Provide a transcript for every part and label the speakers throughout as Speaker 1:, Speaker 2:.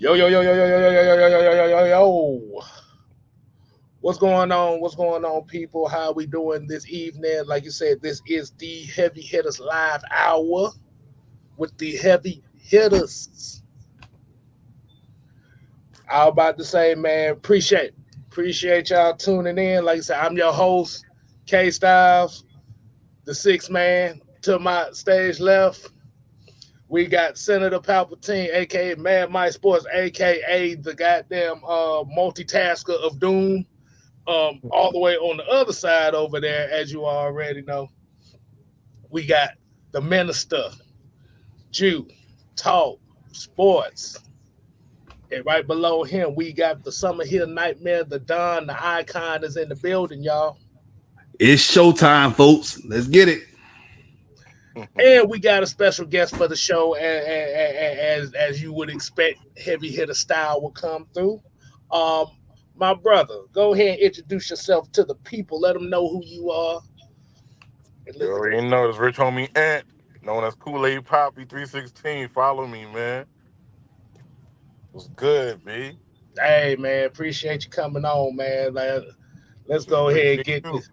Speaker 1: Yo, yo, yo, yo, yo, yo, yo, yo, yo, yo, yo, yo, yo. What's going on? What's going on, people? How we doing this evening? Like you said, this is the Heavy Hitters Live Hour with the Heavy Hitters. I was about to say, man, appreciate y'all tuning in. Like I said, I'm your host, K Styles, the sixth man. To my stage left, we got Senator Palpatine, aka Mad Mike Sports, aka the goddamn multitasker of doom. All the way on the other side over there, as you already know, we got the minister, Jew, Talk, Sports. And right below him, we got the Summer Hill Nightmare, the Don, the icon is in the building, y'all.
Speaker 2: It's showtime, folks. Let's get it.
Speaker 1: And we got a special guest for the show, as you would expect, heavy hitter style will come through. Um, my brother, go ahead and introduce yourself to the people. Let them know who you are.
Speaker 3: You already know this rich homie Ant, known as Kool-Aid Poppy 316. Follow me, man. What's good, B?
Speaker 1: Hey man, appreciate you coming on, man. Like, let's
Speaker 3: Shit,
Speaker 1: go ahead and
Speaker 3: appreciate
Speaker 1: get
Speaker 3: you.
Speaker 1: this.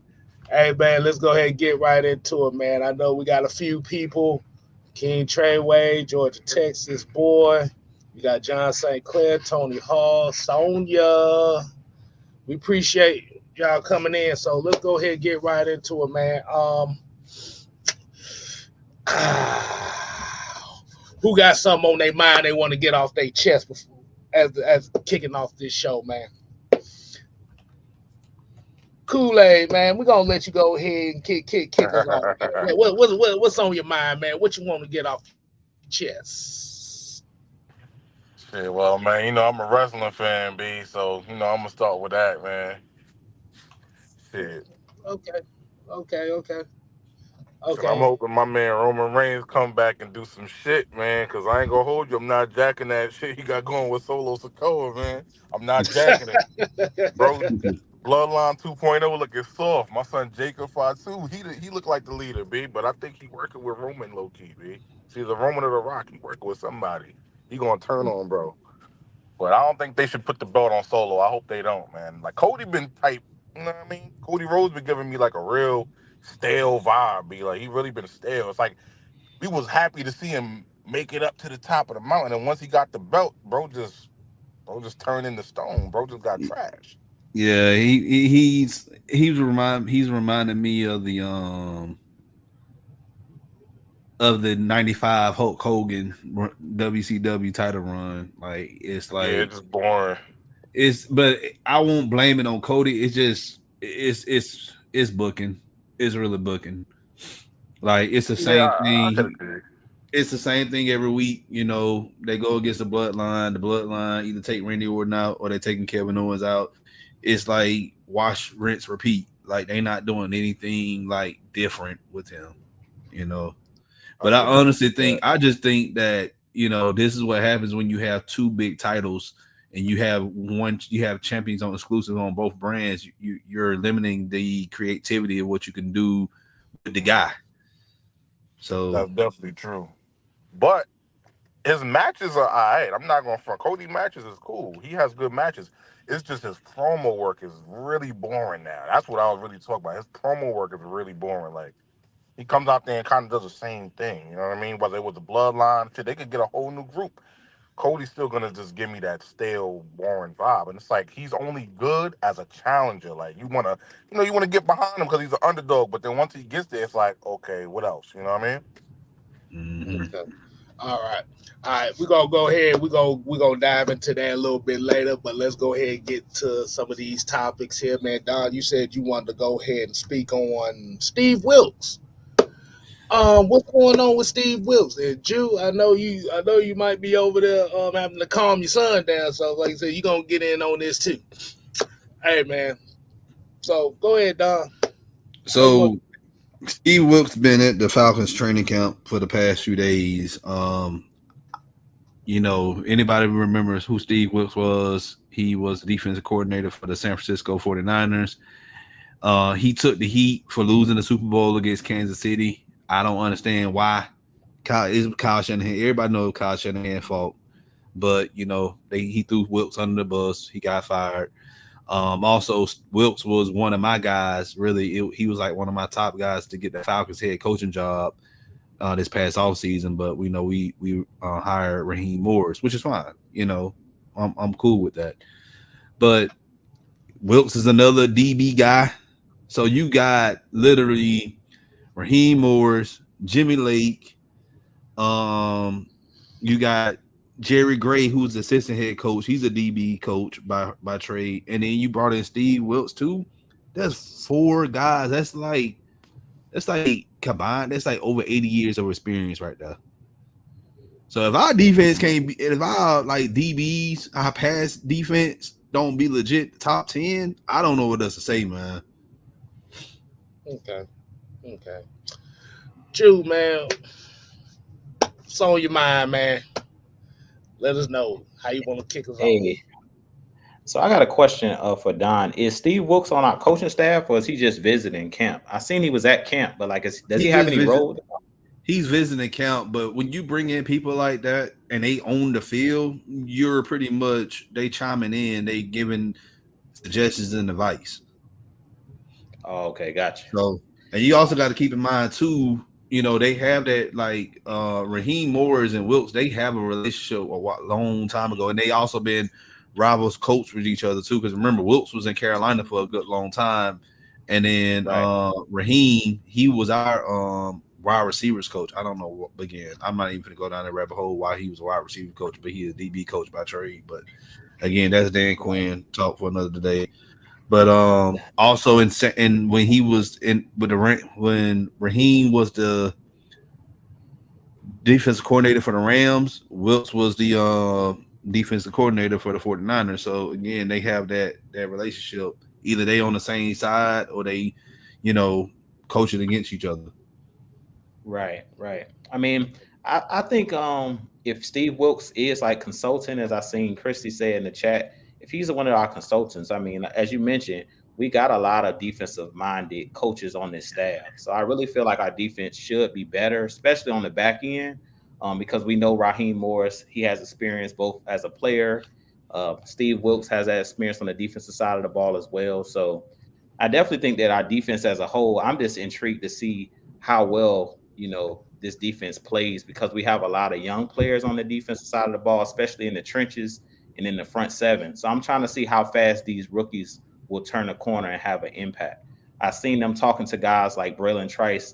Speaker 1: Hey man, let's go ahead and get right into it, man. I know we got a few people. King Treyway, Georgia, Texas boy. We got John St. Clair, Tony Hall, Sonia. We appreciate y'all coming in. So let's go ahead and get right into it, man. Who got something on their mind they want to get off their chest before, as kicking off this show, man? Kool-Aid, man, we're gonna let you go ahead and kick us off, man. What's on your mind, man? What you want to get off your chest?
Speaker 3: Shit, well, man, I'm a wrestling fan, B, so, I'm going to start with that, man. Shit.
Speaker 1: Okay, okay.
Speaker 3: Shit, I'm
Speaker 1: Okay.
Speaker 3: hoping my man Roman Reigns come back and do some shit, man, because I ain't going to hold you. I'm not jacking that shit he got going with Solo Sokoa, man. I'm not jacking it. Bro, Bloodline 2.0 looking soft. My son Jacob Fatu, he looked like the leader, B, but I think he working with Roman low key, B. See, the Roman of the Rock, he working with somebody. He gonna turn on, bro. But I don't think they should put the belt on Solo. I hope they don't, man. Like Cody been type, you know what I mean? Cody Rhodes been giving me like a real stale vibe, B. Like he really been stale. It's like we was happy to see him make it up to the top of the mountain, and once he got the belt, bro just turned into stone. Bro just got trash.
Speaker 2: Yeah, he's reminding me of the '95 Hulk Hogan WCW title run. Like
Speaker 3: Yeah, it's just boring.
Speaker 2: but I won't blame it on Cody. It's just it's booking. It's really booking. Like it's the
Speaker 3: Yeah,
Speaker 2: same
Speaker 3: I could
Speaker 2: thing.
Speaker 3: agree.
Speaker 2: It's the same thing every week. You know, they go against the bloodline. The bloodline either take Randy Orton out or they taking Kevin Owens out. It's like wash, rinse, repeat. Like they not doing anything like different with him. You know.
Speaker 3: I
Speaker 2: But I
Speaker 3: could agree
Speaker 2: honestly
Speaker 3: with that.
Speaker 2: I just think that, this is what happens when you have two big titles and you have champions on exclusive on both brands. You're limiting the creativity of what you can do with the guy. So
Speaker 3: That's definitely true. But his matches are alright. I'm not going front. Cody matches is cool. He has good matches. It's just his promo work is really boring now. That's what I was really talking about. His promo work is really boring. Like he comes out there and kind of does the same thing. You know what I mean? Whether it was the bloodline, shit, they could get a whole new group. Cody's still gonna just give me that stale, boring vibe, and it's like he's only good as a challenger. Like you wanna get behind him because he's an underdog, but then once he gets there, it's like, okay, what else? You know what I mean?
Speaker 2: mhm.
Speaker 1: Okay. All right. All right. We're gonna go ahead. We're gonna dive into that a little bit later, but let's go ahead and get to some of these topics here, man. Don, you said you wanted to go ahead and speak on Steve Wilkes. What's going on with Steve Wilkes? And Jew, I know you might be over there having to calm your son down. So like I said, you gonna get in on this too. Hey man. So go ahead, Don. How you want
Speaker 2: So Steve Wilkes been at the Falcons training camp for the past few days. Anybody remembers who Steve Wilkes was? He was the defensive coordinator for the San Francisco 49ers. He took the heat for losing the Super Bowl against Kansas City. I don't understand why. Kyle Shanahan. Everybody knows Kyle Shanahan's fault, but he threw Wilkes under the bus. He got fired. Also, Wilkes was one of my guys. Really, he was like one of my top guys to get the Falcons head coaching job this past off season. But we hired Raheem Morris, which is fine. I'm cool with that. But Wilkes is another DB guy. So you got literally Raheem Morris, Jimmy Lake. You got Jerry Gray, who's the assistant head coach. He's a DB coach by trade. And then you brought in Steve Wilkes too. That's 4 guys. That's like combined. That's like over 80 years of experience right there. So if our defense can't be, if our like DBs, our pass defense don't be legit top 10, I don't know what else to say, man.
Speaker 1: Okay. Drew, man, what's on your mind, man? Let us know how you want to kick us off.
Speaker 4: Hey, so I got a question for Don. Is Steve Wilkes on our coaching staff, or is he just visiting camp? I seen he was at camp, but like, does he have any role?
Speaker 2: He's visiting camp, but when you bring in people like that and they own the field, you're pretty much they chiming in, they giving suggestions and advice.
Speaker 4: Oh, okay, gotcha.
Speaker 2: So, and you also got to keep in mind too, they have that like Raheem Morris and Wilkes, they have a relationship a long time ago, and they also been rivals coach with each other too. Because remember, Wilkes was in Carolina for a good long time, and then Raheem, he was our wide receivers coach. I don't know again. I'm not even gonna go down the rabbit hole why he was a wide receiver coach, but he is a DB coach by trade. But again, that's Dan Quinn talk for another day. But also in when he was in with when Raheem was the defensive coordinator for the Rams, Wilkes was the defensive coordinator for the 49ers. So again, they have that relationship. Either they on the same side or they, coaching against each other.
Speaker 4: Right. I mean, I think if Steve Wilkes is like consulting, as I seen Christy say in the chat, if he's one of our consultants, I mean, as you mentioned, we got a lot of defensive-minded coaches on this staff. So I really feel like our defense should be better, especially on the back end, because we know Raheem Morris, he has experience both as a player. Steve Wilkes has that experience on the defensive side of the ball as well. So I definitely think that our defense as a whole, I'm just intrigued to see how well, this defense plays, because we have a lot of young players on the defensive side of the ball, especially in the trenches and in the front seven. So I'm trying to see how fast these rookies will turn a corner and have an impact. I've seen them talking to guys like Braylon Trice,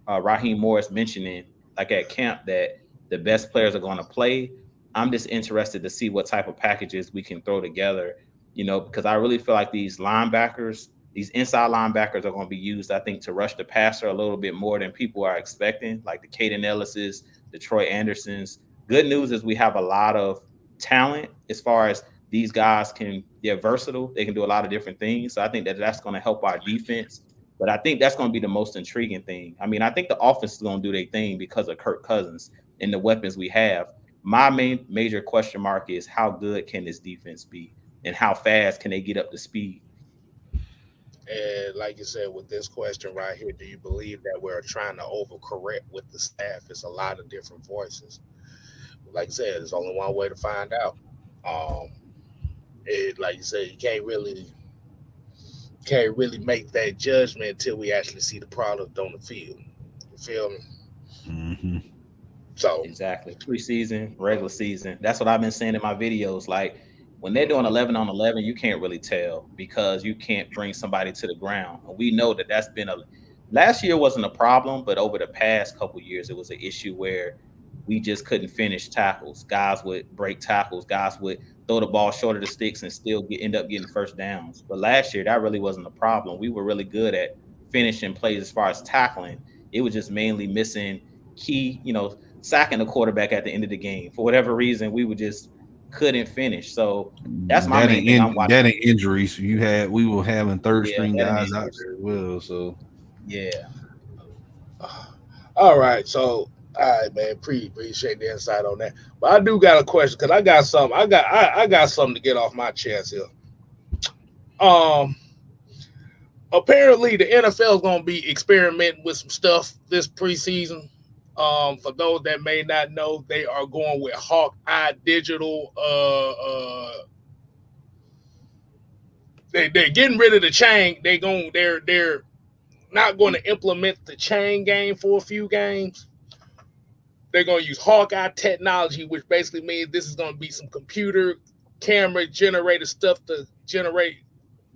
Speaker 4: Raheem Morris mentioning like at camp that the best players are going to play. I'm just interested to see what type of packages we can throw together, because I really feel like these linebackers, these inside linebackers are going to be used, I think, to rush the passer a little bit more than people are expecting, like the Caden Ellis's, the Troy Andersons. Good news is we have a lot of talent as far as these guys they're versatile. They can do a lot of different things. So I think that's going to help our defense. But I think that's going to be the most intriguing thing. I mean, I think the offense is going to do their thing because of Kirk Cousins and the weapons we have. My major question mark is how good can this defense be and how fast can they get up to speed?
Speaker 1: And like you said, with this question right here, do you believe that we're trying to overcorrect with the staff? It's a lot of different voices. Like I said, there's only one way to find out. Like you said, you can't really make that judgment until we actually see the product on the field. You feel me?
Speaker 2: Mm-hmm.
Speaker 1: So
Speaker 4: exactly, preseason, regular season. That's what I've been saying in my videos. Like when they're doing 11 on 11, you can't really tell because you can't bring somebody to the ground. And we know that that's been last year wasn't a problem, but over the past couple of years, it was an issue where we just couldn't finish tackles. Guys would break tackles. Guys would throw the ball short of the sticks and still end up getting first downs. But last year, that really wasn't a problem. We were really good at finishing plays as far as tackling. It was just mainly missing key, sacking the quarterback at the end of the game. For whatever reason, we couldn't finish. So that's my main thing. I'm watching.
Speaker 2: That ain't injuries. We were having third string guys out there as well. So
Speaker 4: yeah.
Speaker 1: All right. So all right, man. Appreciate the insight on that. But I do got a question because I got something. I got something to get off my chest here. Apparently the NFL is going to be experimenting with some stuff this preseason. For those that may not know, they are going with Hawkeye Digital. They're getting rid of the chain. They're not going to implement the chain game for a few games. They're going to use Hawkeye technology, which basically means this is going to be some computer camera generated stuff to generate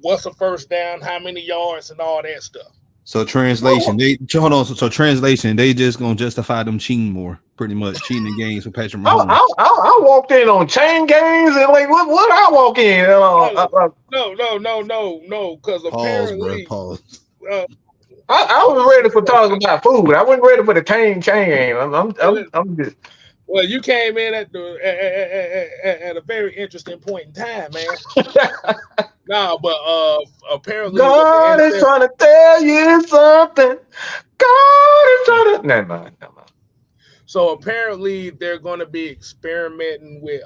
Speaker 1: what's a first down, how many yards, and all that stuff.
Speaker 2: So translation, they hold on. So translation, they just gonna justify them cheating more, pretty much cheating the games with Patrick Mahomes.
Speaker 5: I walked in on chain games and like what I walk in.
Speaker 1: No, because
Speaker 2: Pause, bro.
Speaker 1: apparently,
Speaker 2: Pause.
Speaker 1: uh,
Speaker 5: I was ready for talking about food. I wasn't ready for the chain game. I'm just.
Speaker 1: well, you came in at a very interesting point in time, man. No, but apparently,
Speaker 5: God is trying to tell you something. God is trying to. Never mind.
Speaker 1: So apparently they're going to be experimenting with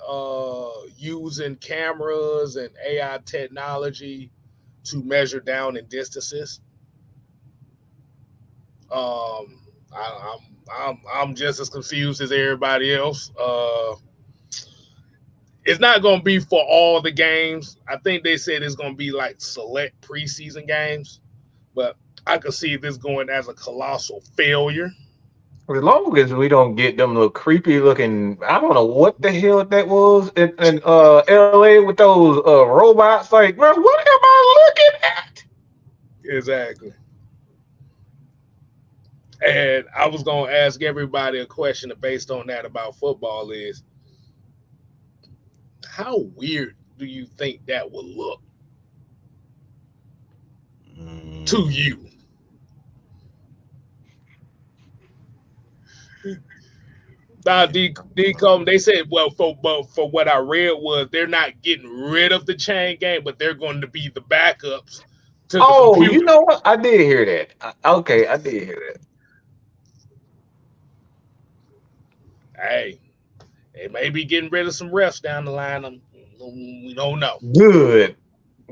Speaker 1: using cameras and AI technology to measure down and distances. I'm just as confused as everybody else. It's not going to be for all the games. I think they said it's going to be like select preseason games, but I could see this going as a colossal failure.
Speaker 5: As long as we don't get them little creepy looking, I don't know what the hell that was in LA with those robots. Like, bro, what am I looking at?
Speaker 1: Exactly. And I was going to ask everybody a question based on that about football is, how weird do you think that would look to you? Now, they said, well, for what I read was they're not getting rid of the chain game, but they're going to be the backups to the computer.
Speaker 5: You know what? I did hear that. Okay, I did hear that.
Speaker 1: Hey, they may be getting rid of some refs down the line. We don't know.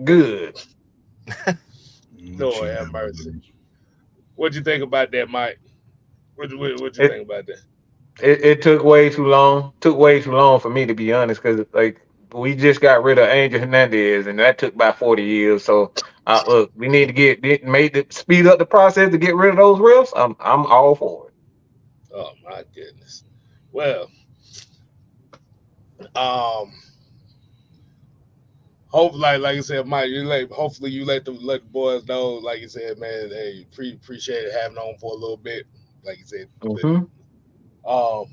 Speaker 5: Good.
Speaker 1: Lord have mercy. What'd you think about that, Mike? What'd you think about that?
Speaker 5: It took way too long. Took way too long for me, to be honest, because like we just got rid of Angel Hernandez, and that took about 40 years. So look, we need to speed up the process to get rid of those refs. I'm all for it.
Speaker 1: Oh my goodness. Well, hopefully, like you said, Mike, hopefully you let the boys know, like you said, man, hey, appreciate having on for a little bit, like you said.
Speaker 5: Mm-hmm.
Speaker 1: Hold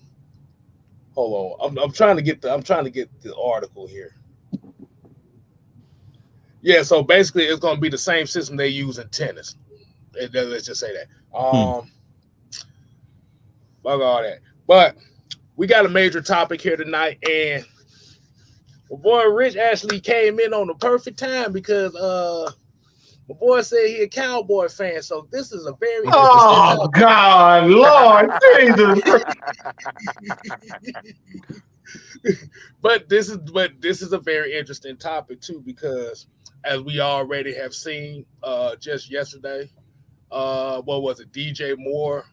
Speaker 1: on, I'm trying to get the article here. Yeah, so basically, it's going to be the same system they use in tennis. Let's just say that. Fuck all that. But we got a major topic here tonight, and my boy Rich actually came in on the perfect time because my boy said he a Cowboy fan, so this is a very
Speaker 5: oh God, Lord Jesus.
Speaker 1: But this is a very interesting topic too, because as we already have seen just yesterday, what was it? DJ Moore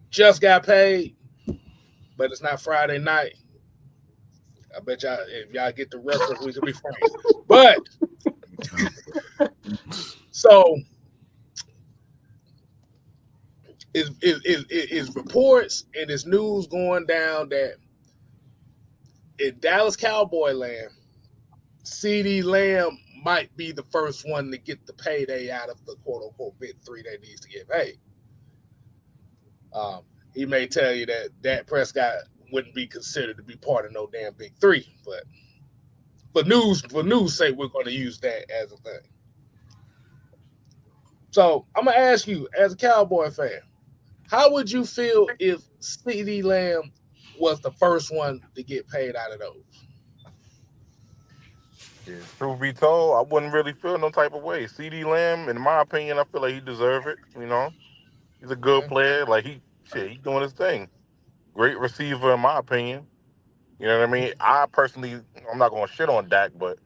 Speaker 1: just got paid, but it's not Friday night. I bet y'all, if y'all get the reference, we could be friends. But so is reports and is news going down that in Dallas Cowboy land, CeeDee Lamb might be the first one to get the payday out of the quote unquote big three that needs to get paid. He may tell you that Dak Prescott wouldn't be considered to be part of no damn big three, but for news sake, we're going to use that as a thing. So I'm gonna ask you, as a Cowboy fan, how would you feel if CeeDee Lamb was the first one to get paid out of those?
Speaker 3: Yeah, truth be told, I wouldn't really feel no type of way. CeeDee Lamb, in my opinion, I feel like he deserves it. You know, he's a good player. Like he doing his thing. Great receiver, in my opinion. You know what I mean? I personally, I'm not going to shit on Dak, but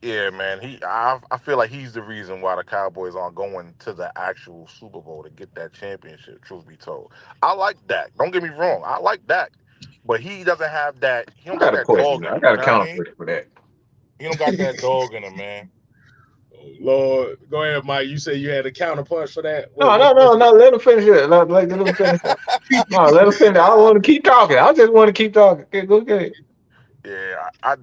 Speaker 3: Yeah, man. I feel like he's the reason why the Cowboys aren't going to the actual Super Bowl to get that championship. Truth be told, I like Dak. Don't get me wrong. I like Dak, but he doesn't have that. He
Speaker 5: I
Speaker 3: don't got
Speaker 5: got a
Speaker 3: that dog
Speaker 5: question.
Speaker 3: in
Speaker 5: I
Speaker 3: him.
Speaker 5: got
Speaker 3: You
Speaker 5: a
Speaker 3: know what I
Speaker 5: counter
Speaker 3: mean?
Speaker 5: question for that.
Speaker 3: He don't got that dog in him, man.
Speaker 1: Lord, go ahead, Mike. You said you had a counterpunch for that.
Speaker 5: No,
Speaker 1: What
Speaker 5: no, no, no. Let him finish it. Let him finish it. No, let him finish. I don't want to keep talking. I just want to keep talking. Okay, go ahead.
Speaker 3: Yeah,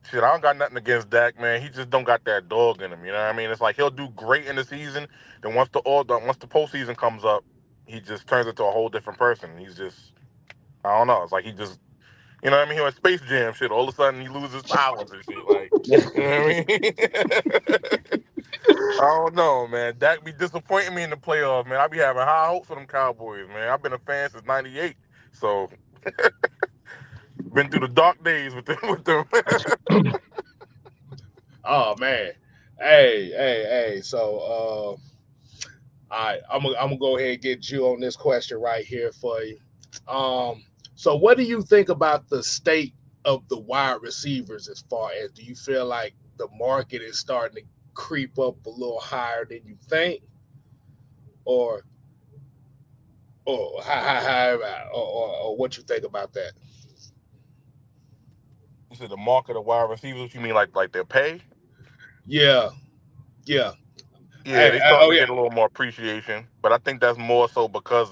Speaker 3: shit. I don't got nothing against Dak, man. He just don't got that dog in him. You know what I mean? It's like he'll do great in the season, then once the postseason comes up, he just turns into a whole different person. He's just I don't know. It's like he just you know what I mean? He went Space Jam shit. All of a sudden he loses powers and shit. Like you know what I mean? I don't know, man. Dak be disappointing me in the playoffs, man. I be having high hopes for them Cowboys, man. I've been a fan since '98, so been through the dark days with them. With them.
Speaker 1: Oh man. Hey. So all right, I'm gonna go ahead and get you on this question right here for you. So what do you think about the state of the wide receivers as far as do you feel like the market is starting to creep up a little higher than you think? Or or what you think about that?
Speaker 3: You said the market of wide receivers. You mean like their pay?
Speaker 1: Yeah, yeah.
Speaker 3: Yeah, they
Speaker 1: Oh
Speaker 3: starting to
Speaker 1: yeah.
Speaker 3: get a little more appreciation, but I think that's more so because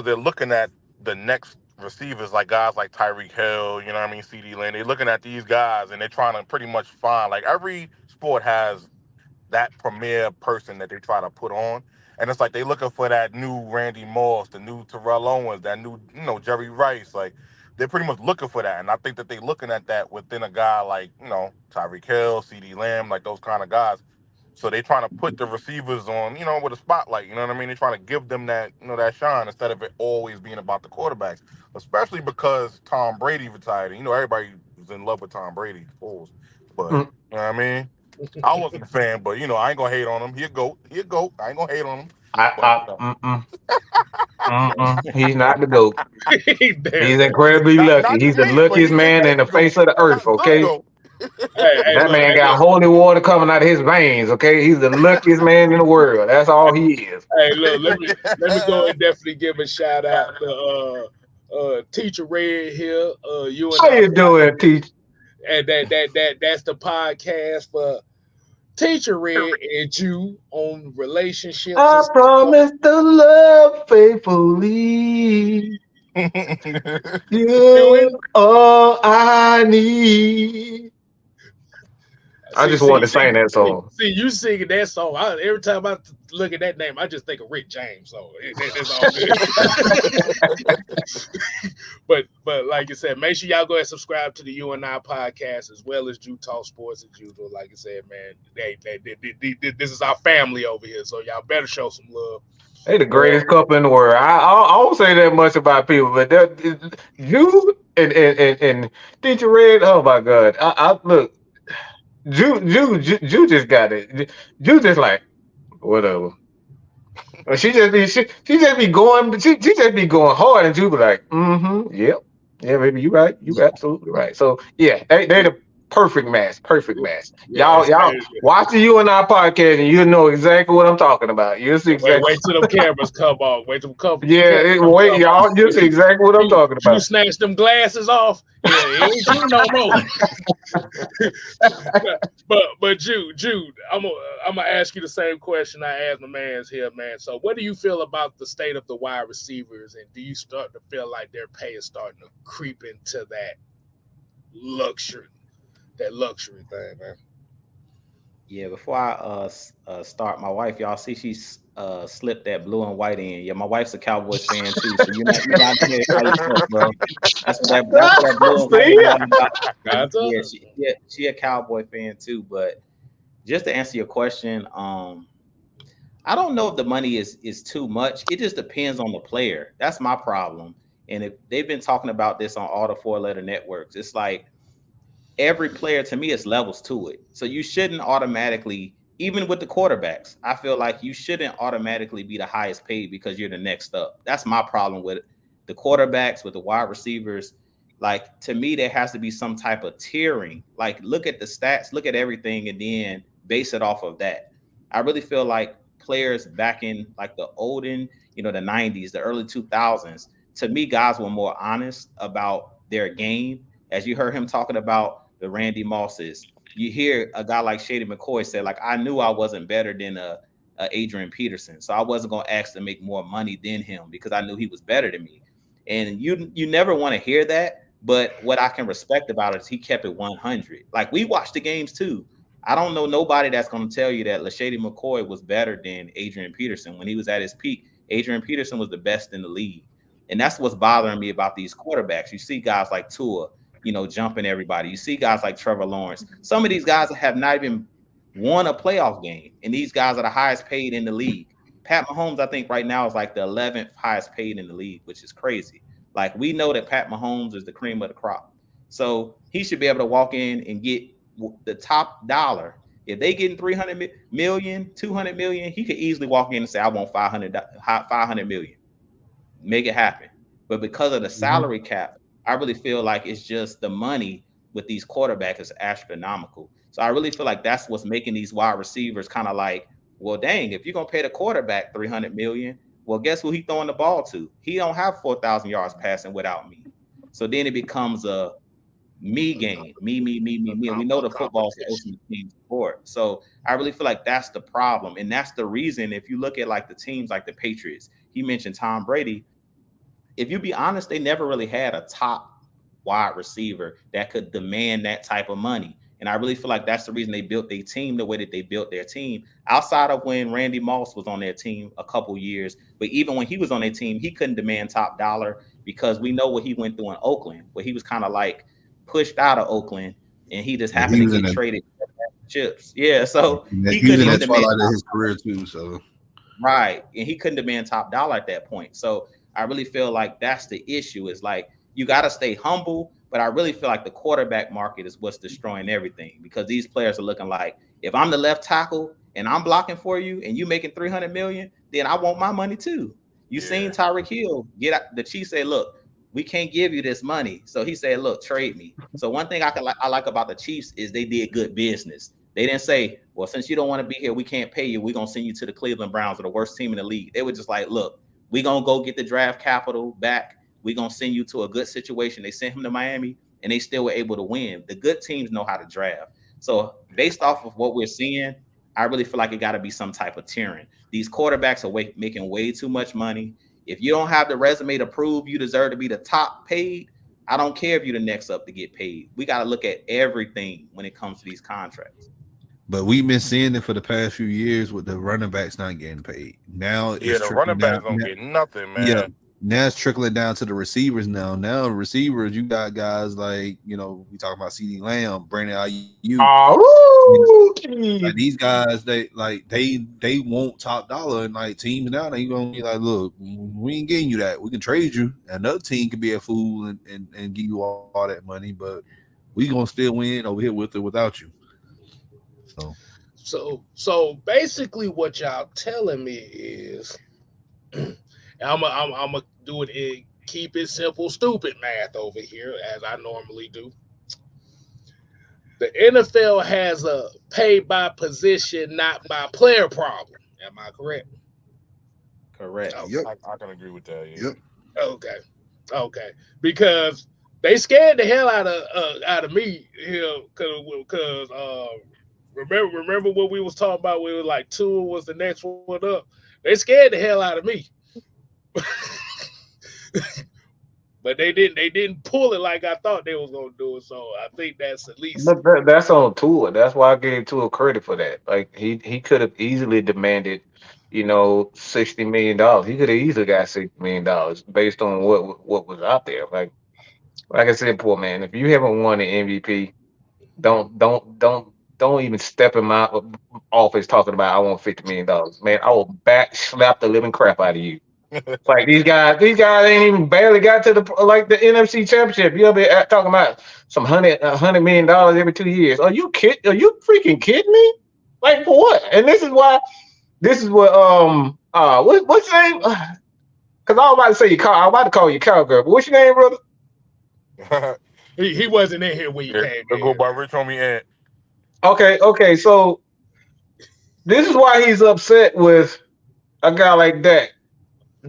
Speaker 3: they're looking at the next receivers like guys like Tyreek Hill, you know what I mean, CeeDee Lamb. They're looking at these guys and they're trying to pretty much find like every sport has that premier person that they try to put on. And it's like they looking for that new Randy Moss, the new Terrell Owens, that new, Jerry Rice. Like they're pretty much looking for that. And I think that they're looking at that within a guy like, Tyreek Hill, CeeDee Lamb, like those kind of guys. So they trying to put the receivers on, with a spotlight. You know what I mean? They're trying to give them that, that shine instead of it always being about the quarterbacks. Especially because Tom Brady retired. And, everybody was in love with Tom Brady, fools. But
Speaker 5: Mm,
Speaker 3: you know what I mean? I wasn't a fan, but I ain't gonna hate on him. He a goat. He a goat. I ain't gonna hate on him. But
Speaker 5: He's not the GOAT.
Speaker 1: Damn.
Speaker 5: He's incredibly lucky.
Speaker 3: not to
Speaker 5: He's the
Speaker 3: me, but
Speaker 5: luckiest
Speaker 3: he ain't
Speaker 5: man in the
Speaker 3: the goat.
Speaker 5: face of the earth,
Speaker 3: Not the
Speaker 5: okay?
Speaker 3: goat.
Speaker 1: Hey,
Speaker 5: That
Speaker 1: look,
Speaker 5: man
Speaker 1: hey,
Speaker 5: got
Speaker 1: look.
Speaker 5: holy water coming out of his veins, okay? He's the luckiest man in the world. That's all he is.
Speaker 1: Hey, look, let me go and definitely give a shout out to Teacher Red here, you and
Speaker 5: How
Speaker 1: I,
Speaker 5: you doing, Teach?
Speaker 1: and that's the podcast for Teacher Red and you on relationships and
Speaker 5: I
Speaker 1: stuff.
Speaker 5: promise to love faithfully.
Speaker 1: You
Speaker 5: You're
Speaker 1: in?
Speaker 5: all I need. I
Speaker 1: See,
Speaker 5: just
Speaker 1: see,
Speaker 5: wanted to
Speaker 1: see,
Speaker 5: sing that
Speaker 1: see,
Speaker 5: song.
Speaker 1: see, you singing that song. Every time I look at that name, I just think of Rick James. So that's all good. but like I said, make sure y'all go and subscribe to the U and I podcast as well as Jew Talk Sports as usual. Like I said, man, this is our family over here, so y'all better show some love.
Speaker 5: They the greatest couple in the world. I won't say that much about people, but you and Teacher Red. Oh my God! I look, Jew just got it. Jew just like whatever. She just be going she just be going hard and you be like, yep. Yeah, baby, you right. You absolutely right. So yeah, they the perfect match. Perfect match.
Speaker 1: Yeah,
Speaker 5: Y'all watch the You and I podcast and you'll know exactly what I'm talking about. You'll see exactly.
Speaker 1: wait till them cameras come on. Wait till cameras
Speaker 5: Wait,
Speaker 1: come
Speaker 5: y'all, you'll see exactly what I'm
Speaker 1: on.
Speaker 5: talking
Speaker 1: You
Speaker 5: about.
Speaker 1: snatch them glasses off. Yeah, it ain't you no more. but Jude, I'm gonna ask you the same question I asked my man's here, man. So, what do you feel about the state of the wide receivers, and do you start to feel like their pay is starting to creep into luxury, that luxury thing, man?
Speaker 4: Yeah, before I start, my wife, y'all see she's slipped that blue and white in. Yeah, my wife's a Cowboys fan too, so you're not doing it by yourself, bro. That's what that blue and white is all about. Yeah, she a Cowboy fan too. But just to answer your question, I don't know if the money is too much. It just depends on the player. That's my problem. And if they've been talking about this on all the 4-letter networks, it's like every player to me is levels to it. So you shouldn't automatically, even with the quarterbacks, I feel like you shouldn't automatically be the highest paid because you're the next up. That's my problem with the quarterbacks, with the wide receivers. Like, to me, there has to be some type of tiering. Like, look at the stats, look at everything, and then base it off of that. I really feel like players back in like the olden, the 90s, the early 2000s, to me, guys were more honest about their game. As you heard him talking about the Randy Mosses, you hear a guy like Shady McCoy say, like, I knew I wasn't better than a Adrian Peterson, so I wasn't going to ask to make more money than him because I knew he was better than me. And you never want to hear that, but what I can respect about it is he kept it 100. Like, we watched the games too. I don't know nobody that's going to tell you that LaShady McCoy was better than Adrian Peterson when he was at his peak. Adrian Peterson was the best in the league. And that's what's bothering me about these quarterbacks. You see guys like Tua, jumping everybody. You see guys like Trevor Lawrence. Some of these guys have not even won a playoff game, and these guys are the highest paid in the league. Pat Mahomes, I think right now is like the 11th highest paid in the league, which is crazy. Like, we know that Pat Mahomes is the cream of the crop. So he should be able to walk in and get the top dollar. If they getting 300 million, 200 million, he could easily walk in and say, I want 500 million. Make it happen. But because of the salary cap, I really feel like it's just the money with these quarterbacks is astronomical. So I really feel like that's what's making these wide receivers kind of like, well, dang, if you're going to pay the quarterback 300 million, well, guess who he throwing the ball to? He don't have 4,000 yards passing without me. So then it becomes a me game. Me. And we know the football is the ultimate team sport. So I really feel like that's the problem. And that's the reason, if you look at like the teams like the Patriots, he mentioned Tom Brady. If you be honest, they never really had a top wide receiver that could demand that type of money. And I really feel like that's the reason they built their team the way that they built their team, outside of when Randy Moss was on their team a couple years. But even when he was on their team, he couldn't demand top dollar because we know what he went through in Oakland, where he was kind of like pushed out of Oakland and he just happened to get traded chips. Yeah, so he couldn't
Speaker 2: demand twilight of his career too. So
Speaker 4: right, and he couldn't demand top dollar at that point. So I really feel like that's the issue. Is like, you got to stay humble. But I really feel like the quarterback market is what's destroying everything, because these players are looking like, if I'm the left tackle and I'm blocking for you and you making 300 million, then I want my money too. You seen Tyreek Hill get out. The Chiefs say, look, we can't give you this money. So he said, look, trade me. So one thing I like about the Chiefs is they did good business. They didn't say, well, since you don't want to be here, we can't pay you. We're going to send you to the Cleveland Browns, or the worst team in the league. They were just like, look, we're going to go get the draft capital back. We're going to send you to a good situation. They sent him to Miami, and they still were able to win. The good teams know how to draft. So based off of what we're seeing, I really feel like it got to be some type of tiering. These quarterbacks are making way too much money. If you don't have the resume to prove you deserve to be the top paid, I don't care if you're the next up to get paid. We got to look at everything when it comes to these contracts.
Speaker 2: But we've been seeing it for the past few years with the running backs not getting paid. Now,
Speaker 3: the running backs don't get nothing, man. Yeah.
Speaker 2: Now it's trickling down to the receivers now. Now receivers, you got guys like, we talk about CeeDee Lamb, Brandon Ayuk. Like these guys, they want top dollar, and like teams now, they gonna be like, look, we ain't getting you that. We can trade you. Another team could be a fool and give you all that money, but we gonna still win over here with or without you.
Speaker 1: So basically, what y'all telling me is, I'm gonna do it. Keep it simple, stupid math over here, as I normally do. The NFL has a pay by position, not by player problem. Am I correct?
Speaker 4: Correct.
Speaker 3: Okay. Yep. I can agree with that. Yeah.
Speaker 1: Yep. Okay. Because they scared the hell out of me here, because remember what we was talking about? We were like, Tua was the next one up. They scared the hell out of me. But they didn't pull it like I thought they was gonna do it. So I think that's at least
Speaker 5: that's on Tua. That's why I gave Tua credit for that. Like he could have easily demanded, $60 million. He could have easily got $60 million based on what was out there. Like I said, poor man, if you haven't won an MVP, don't even step in my office talking about I want $50 million. Man, I will back slap the living crap out of you. Like these guys ain't even barely got to the NFC Championship. You'll be talking about some $100 million every 2 years. Are you freaking kidding me? Like for what? And this is what what's your name? Because I was about to say I'm about to call you cowgirl, but what's your name, brother?
Speaker 1: He wasn't in here when you
Speaker 3: Yeah,
Speaker 1: came
Speaker 3: they'll go
Speaker 1: in.
Speaker 3: by Rich Homie Ant.
Speaker 5: Okay. So this is why he's upset with a guy like Dak.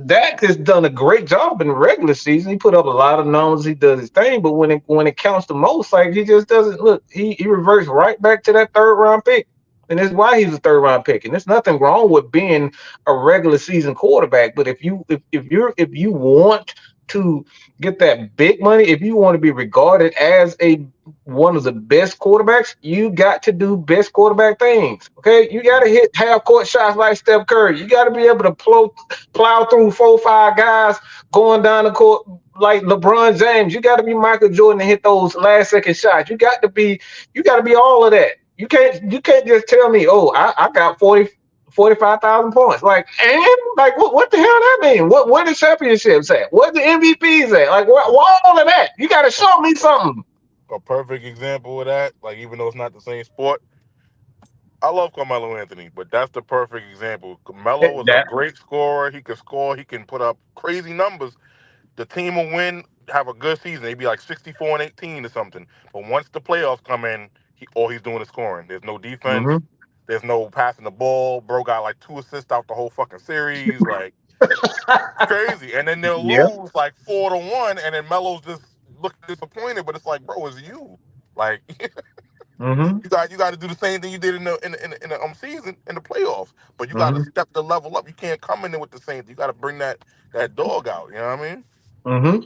Speaker 5: Dak has done a great job in the regular season. He put up a lot of numbers. He does his thing, but when it counts the most, like he just doesn't look. He reverts right back to that third round pick, and that's why he's a third round pick. And there's nothing wrong with being a regular season quarterback. But if you want to get that big money, if you want to be regarded as a one of the best quarterbacks, you got to do best quarterback things. Okay, you got to hit half court shots like Steph Curry. You got to be able to plow through 4 or 5 guys going down the court like LeBron James. You got to be Michael Jordan to hit those last second shots. You got to be all of that. You can't just tell me, oh, I got 45,000 points. Like, and like what the hell that mean? Where the championships at? Where the MVPs at? Like what all of that? You gotta show me something.
Speaker 3: A perfect example of that, like even though it's not the same sport, I love Carmelo Anthony, but that's the perfect example. Carmelo was a
Speaker 5: That
Speaker 3: great scorer. He could score. He can put up crazy numbers. The team will win, have a good season. They'd be like 64-18 or something. But once the playoffs come in, all he's doing is scoring. There's no defense.
Speaker 5: mm-hmm.
Speaker 3: There's no passing the ball. Bro got like 2 assists out the whole fucking series. Like, crazy. And then they'll
Speaker 5: Yep.
Speaker 3: lose like 4-1, and then Melo's just look disappointed. But it's like, bro, it's you. Like,
Speaker 5: Mm-hmm.
Speaker 3: you got to do the same thing you did in the season in the playoffs. But you got to
Speaker 5: Mm-hmm.
Speaker 3: step the level up. You can't come in there with the same thing. You got to bring that dog out. You know what I mean?
Speaker 5: Mm-hmm.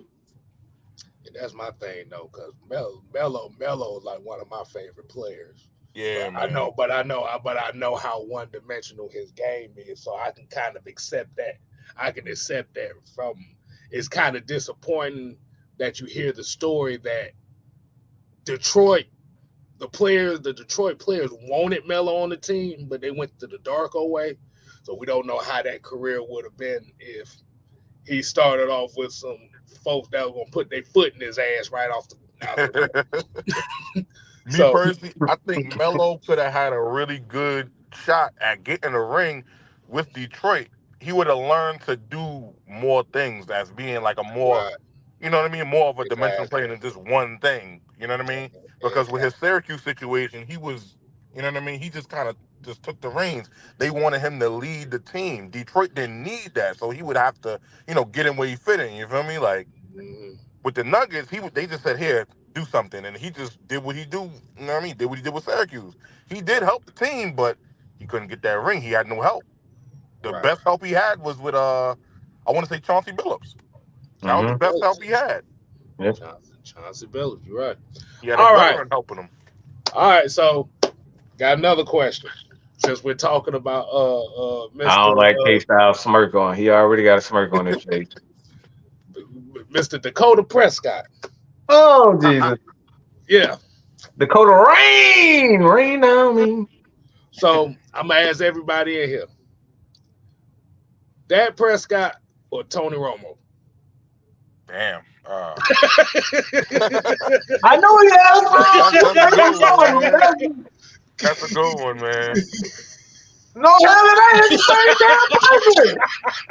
Speaker 1: And that's my thing though, because Melo is like one of my favorite players.
Speaker 3: Yeah,
Speaker 1: I
Speaker 3: man.
Speaker 1: know how one dimensional his game is, so I can kind of accept that. I can accept that from. It's kind of disappointing that you hear the story that Detroit, the Detroit players wanted Melo on the team, but they went to the Darko way. So we don't know how that career would have been if he started off with some folks that were gonna put their foot in his ass right off the
Speaker 3: Me
Speaker 1: So
Speaker 3: personally, I think Melo could have had a really good shot at getting a ring with Detroit. He would have learned to do more things as being like a more,
Speaker 1: right,
Speaker 3: you know what I mean, more of a dimensional player
Speaker 1: exactly,
Speaker 3: than just one thing. You know what I mean? Because with his
Speaker 1: exactly.
Speaker 3: Syracuse situation, he was, you know what I mean. He just kind of just took the reins. They wanted him to lead the team. Detroit didn't need that, so he would have to, get in where he fit in. You feel me? Like
Speaker 1: Mhm.
Speaker 3: with the Nuggets, they just said, "Here, do something," and he just did what he do. You know what I mean? Did what he did with Syracuse. He did
Speaker 1: Right,
Speaker 3: help the team, but he couldn't get that ring. He had no help. The
Speaker 1: right.
Speaker 3: best help he had was with I want to say Chauncey Billups. That was the
Speaker 5: Mm-hmm.
Speaker 3: best help he had.
Speaker 5: Yep.
Speaker 1: Chauncey Billups, you're right.
Speaker 3: He had a
Speaker 1: All right,
Speaker 3: veteran helping him.
Speaker 1: all right. So got another question. Since we're talking about
Speaker 5: I
Speaker 1: Mr.
Speaker 5: don't like K-Style smirk on. He already got a smirk on his face.
Speaker 1: Mr. Dakota Prescott.
Speaker 5: Oh Jesus.
Speaker 1: Yeah.
Speaker 5: Dakota rain on me.
Speaker 1: So I'm gonna ask everybody in here: Dak Prescott or Tony Romo?
Speaker 3: Damn.
Speaker 5: I know he has.
Speaker 3: That's a good one, man. That's a good one, man.
Speaker 5: No hell it ain't. It's the same damn person.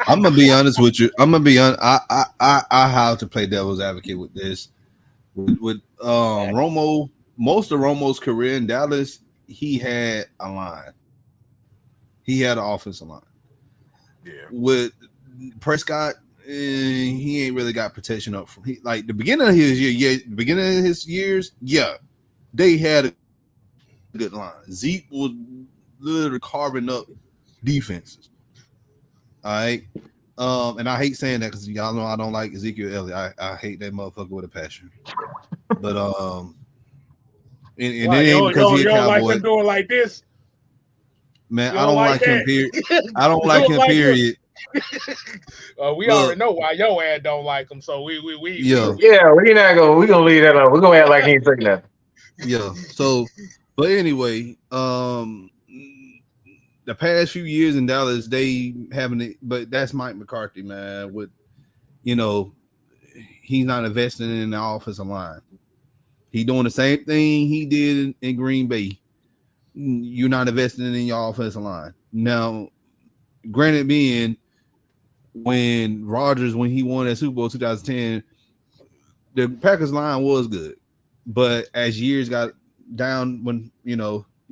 Speaker 2: I'm gonna be honest with you. I'm gonna be honest. I have to play devil's advocate with this. With Romo, most of Romo's career in Dallas, he had a line. He had an offensive line.
Speaker 3: Yeah.
Speaker 2: With Prescott, he ain't really got protection up from like the beginning of his years, they had a good line. Zeke was literally carving up defenses. All right. And I hate saying that because y'all know I don't like Ezekiel Elliott. I hate that motherfucker with a passion. But and it ain't because he's a
Speaker 1: you don't like
Speaker 2: cowboy.
Speaker 1: him doing like this?
Speaker 2: Man,
Speaker 1: You
Speaker 2: I don't like him.
Speaker 1: that?
Speaker 2: Period. I don't like him. Period.
Speaker 1: We already know why your ass don't like him. So we
Speaker 2: Yeah.
Speaker 5: We're gonna leave that alone. We're gonna act like he ain't saying nothing.
Speaker 2: Yeah. So, but anyway, the past few years in Dallas, they haven't it, but that's Mike McCarthy, man. With he's not investing in the offensive line. He doing the same thing he did in Green Bay. You're not investing in your offensive line. Now, granted being when Rodgers, when he won that Super Bowl 2010, the Packers line was good, but as years got down, when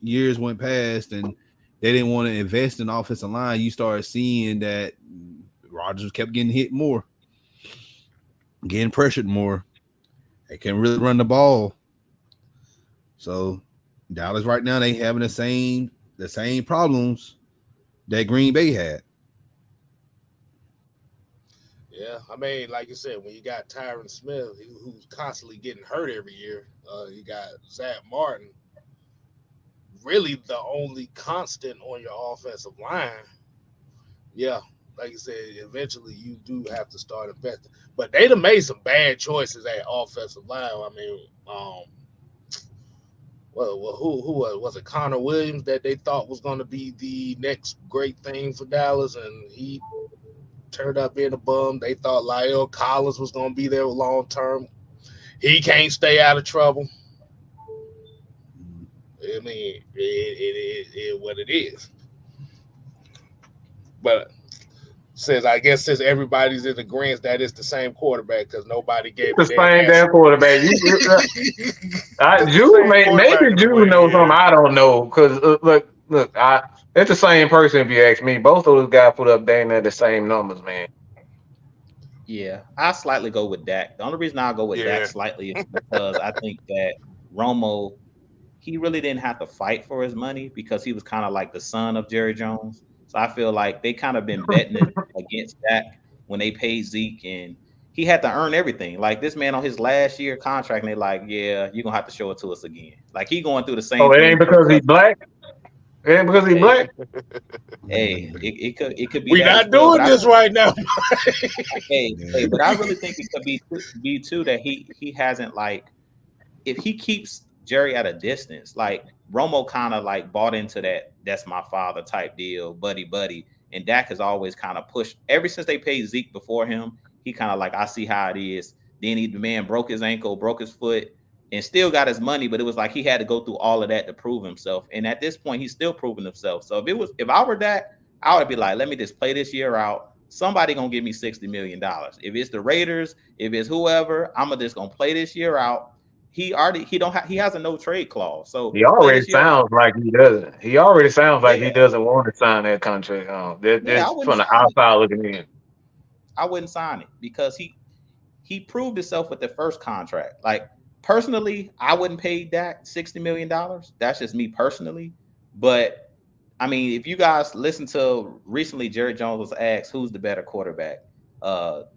Speaker 2: years went past and they didn't want to invest in offensive line, you started seeing that Rodgers kept getting hit more, getting pressured more. They can't really run the ball. So Dallas right now, they having the same problems that Green Bay had.
Speaker 1: Yeah, I mean, like you said, when you got Tyron Smith, who's constantly getting hurt every year, you got Zach Martin, really the only constant on your offensive line. Yeah, like you said, eventually you do have to start investing. But they done made some bad choices at offensive line. I mean, who was it? Connor Williams that they thought was going to be the next great thing for Dallas, and he turned up being a bum. They thought Lyle Collins was going to be there long term. He can't stay out of trouble. I mean, it is what it is. But since everybody's in agreement that it's the same quarterback because nobody gave
Speaker 5: the same damn quarterback. Maybe Drew knows something I don't know. Because look, it's the same person. If you ask me, both of those guys put up dang near the same numbers, man.
Speaker 4: Yeah, I slightly go with Dak. The only reason I go with Dak slightly is because I think that Romo, he really didn't have to fight for his money because he was kind of like the son of Jerry Jones. So I feel like they kind of been betting against Dak when they paid Zeke, and he had to earn everything. Like this man on his last year contract, and they like, yeah, you're gonna have to show it to us again. Like he going through the same.
Speaker 5: Oh, it ain't because he's black. It ain't because he's black.
Speaker 4: Hey, it could be.
Speaker 1: We're not doing this right now.
Speaker 4: hey, but I really think it could be too that he hasn't, like, if he keeps Jerry at a distance, like Romo kind of like bought into that's my father type deal, buddy. And Dak has always kind of pushed ever since they paid Zeke before him. He kind of like, I see how it is. Then the man broke his ankle, broke his foot, and still got his money, but it was like he had to go through all of that to prove himself. And at this point, he's still proving himself. So if I were Dak, I would be like, let me just play this year out. Somebody gonna give me $60 million. If it's the Raiders, if it's whoever, I'm just gonna play this year out. He has a no trade clause. So
Speaker 5: he already sounds like he doesn't. He already sounds like he doesn't want to sign that contract. That's from the outside looking in.
Speaker 4: I wouldn't sign it because he proved himself with the first contract. Like personally, I wouldn't pay Dak $60 million. That's just me personally. But I mean, if you guys listen to recently, Jerry Jones was asked who's the better quarterback,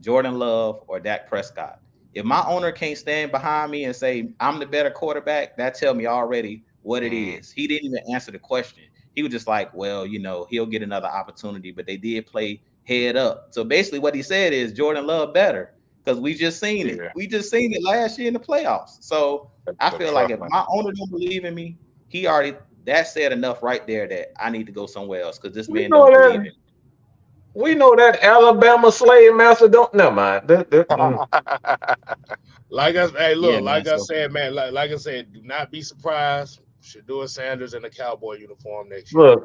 Speaker 4: Jordan Love or Dak Prescott. If my owner can't stand behind me and say I'm the better quarterback, that tell me already what it is. He didn't even answer the question. He was just like, well, he'll get another opportunity, but they did play head up. So basically what he said is Jordan Love better because we just seen it. We just seen it last year in the playoffs. So I feel like if my owner don't believe in me, that said enough right there that I need to go somewhere else because this man don't believe in me.
Speaker 5: We know that Alabama slave master don't. Never mind.
Speaker 1: Like I said, man. Like I said, do not be surprised. Shedeur Sanders in a Cowboy uniform next year.
Speaker 5: Look,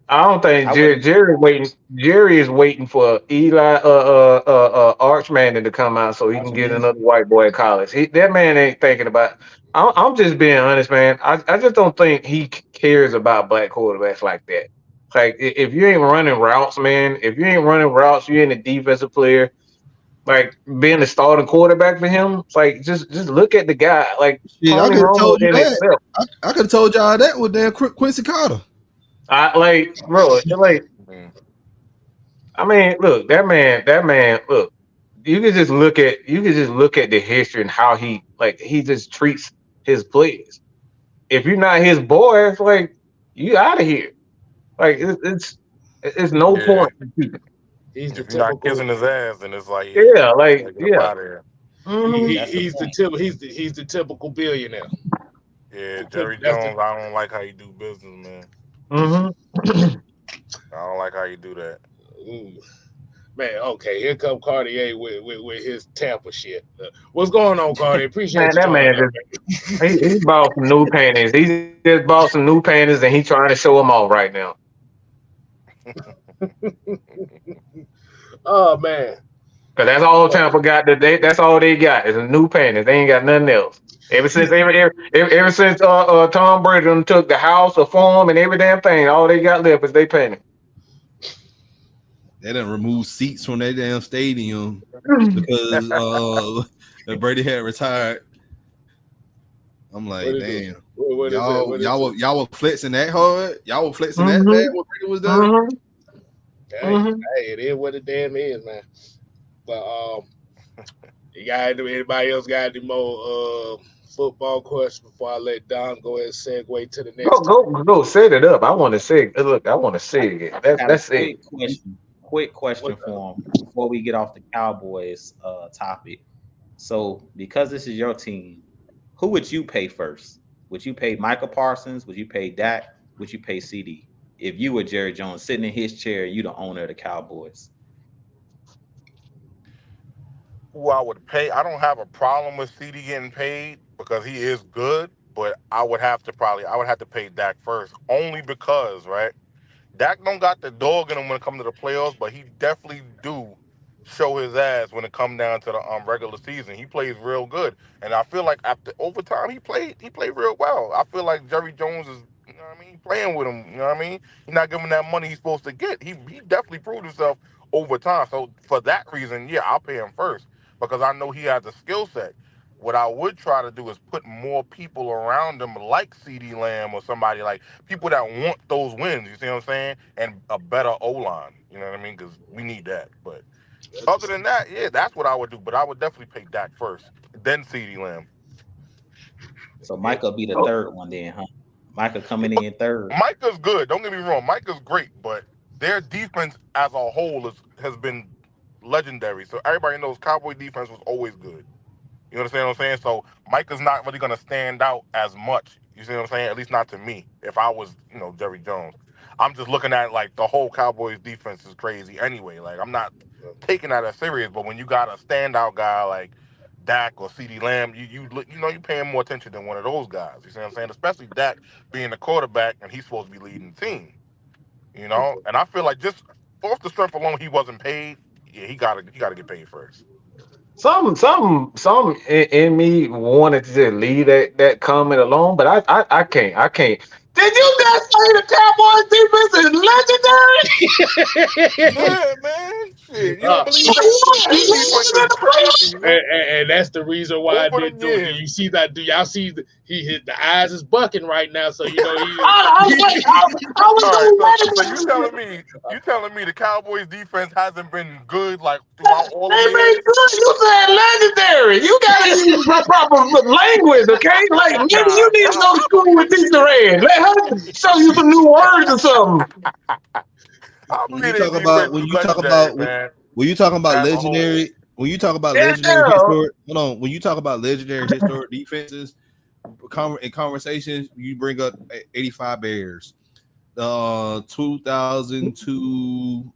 Speaker 5: I don't think Jerry is waiting for Eli Archman to come out so he can get another white boy at college. That man ain't thinking about. I'm just being honest, man. I just don't think he cares about black quarterbacks like that. Like if you ain't running routes, man. If you ain't running routes, you ain't a defensive player. Like being the starting quarterback for him, it's like just look at the guy. Like
Speaker 2: I could have told you that. I could have told y'all that with damn Quincy Carter.
Speaker 5: I mean, look, that man. Look, you can just look at the history and how he just treats his players. If you're not his boy, it's like you out of here. Like it's no point.
Speaker 1: He's the
Speaker 3: if you're not kissing his ass, and it's like
Speaker 1: he's the typical billionaire.
Speaker 3: Yeah, Jerry Jones. I don't like how you do business, man.
Speaker 5: Mm-hmm.
Speaker 3: I don't like how you do that.
Speaker 1: Ooh. Man, okay, here come Cartier with his Tampa shit. What's going on, Cartier? Appreciate
Speaker 5: that man. He bought some new panties. He just bought some new panties, and he's trying to show them off right now.
Speaker 1: Oh man,
Speaker 5: Cause that's all Tampa got. That's all they got is a new panties. They ain't got nothing else. Ever since Tom Brady done took the house, the farm, and every damn thing, all they got left is they panties.
Speaker 2: They done remove seats from that damn stadium because Brady had retired. I'm like, damn. Y'all were flexing that hard. Y'all were flexing that bad. What Brady was done.
Speaker 1: Hey, it is what it damn is, man. But you got anybody else got any more football questions before I let Don go ahead and segue to the next?
Speaker 5: Go set it up. I want to say. Look, I want to say it. That's it.
Speaker 4: Quick question for him before we get off the Cowboys topic. So, because this is your team, who would you pay first? Would you pay Micah Parsons? Would you pay Dak? Would you pay CeeDee? If you were Jerry Jones sitting in his chair, you the owner of the Cowboys.
Speaker 3: Who I would pay? I don't have a problem with CeeDee getting paid because he is good, but I would have to pay Dak first, only because, right? Dak don't got the dog in him when it comes to the playoffs, but he definitely do show his ass when it come down to the regular season. He plays real good, and I feel like after overtime he played real well. I feel like Jerry Jones is, you know what I mean, playing with him. You know what I mean? He's not giving that money he's supposed to get. He definitely proved himself over time. So for that reason, yeah, I'll pay him first because I know he has a skill set. What I would try to do is put more people around him like CeeDee Lamb or somebody like people that want those wins, you see what I'm saying? And a better O-line, you know what I mean? Because we need that. But other than that, yeah, that's what I would do. But I would definitely pay Dak first, then CeeDee Lamb.
Speaker 4: So Micah be the third one then, huh? Micah coming in third.
Speaker 3: Micah's good. Don't get me wrong. Micah's great, but their defense as a whole has been legendary. So everybody knows Cowboy defense was always good. You understand what I'm saying? So Micah's not really going to stand out as much. You see what I'm saying? At least not to me. If I was, Jerry Jones, I'm just looking at like the whole Cowboys defense is crazy anyway. Like I'm not taking that as serious. But when you got a standout guy like Dak or CeeDee Lamb, you paying more attention than one of those guys. You see what I'm saying? Especially Dak being the quarterback and he's supposed to be leading the team. And I feel like just off the strength alone, he wasn't paid. Yeah, he gotta get paid first.
Speaker 5: Some in me wanted to just leave that comment alone, but I can't. Did you just say the Cowboys defense is legendary?
Speaker 3: Yeah, man. Shit, you don't believe that? Crazy,
Speaker 1: and that's the reason why I didn't do it. Do you see that? Do y'all see the eyes is bucking right now? So you know he.
Speaker 3: You telling me the Cowboys defense hasn't been good like throughout all the years?
Speaker 5: You said legendary. You gotta use proper language, okay? Like maybe you need to go to school with this Duran. Let her show you some new words or something.
Speaker 2: When you talk about legendary, when you talk about legendary historic, when you talk about legendary historic defenses, in conversations, you bring up 85 Bears, 2002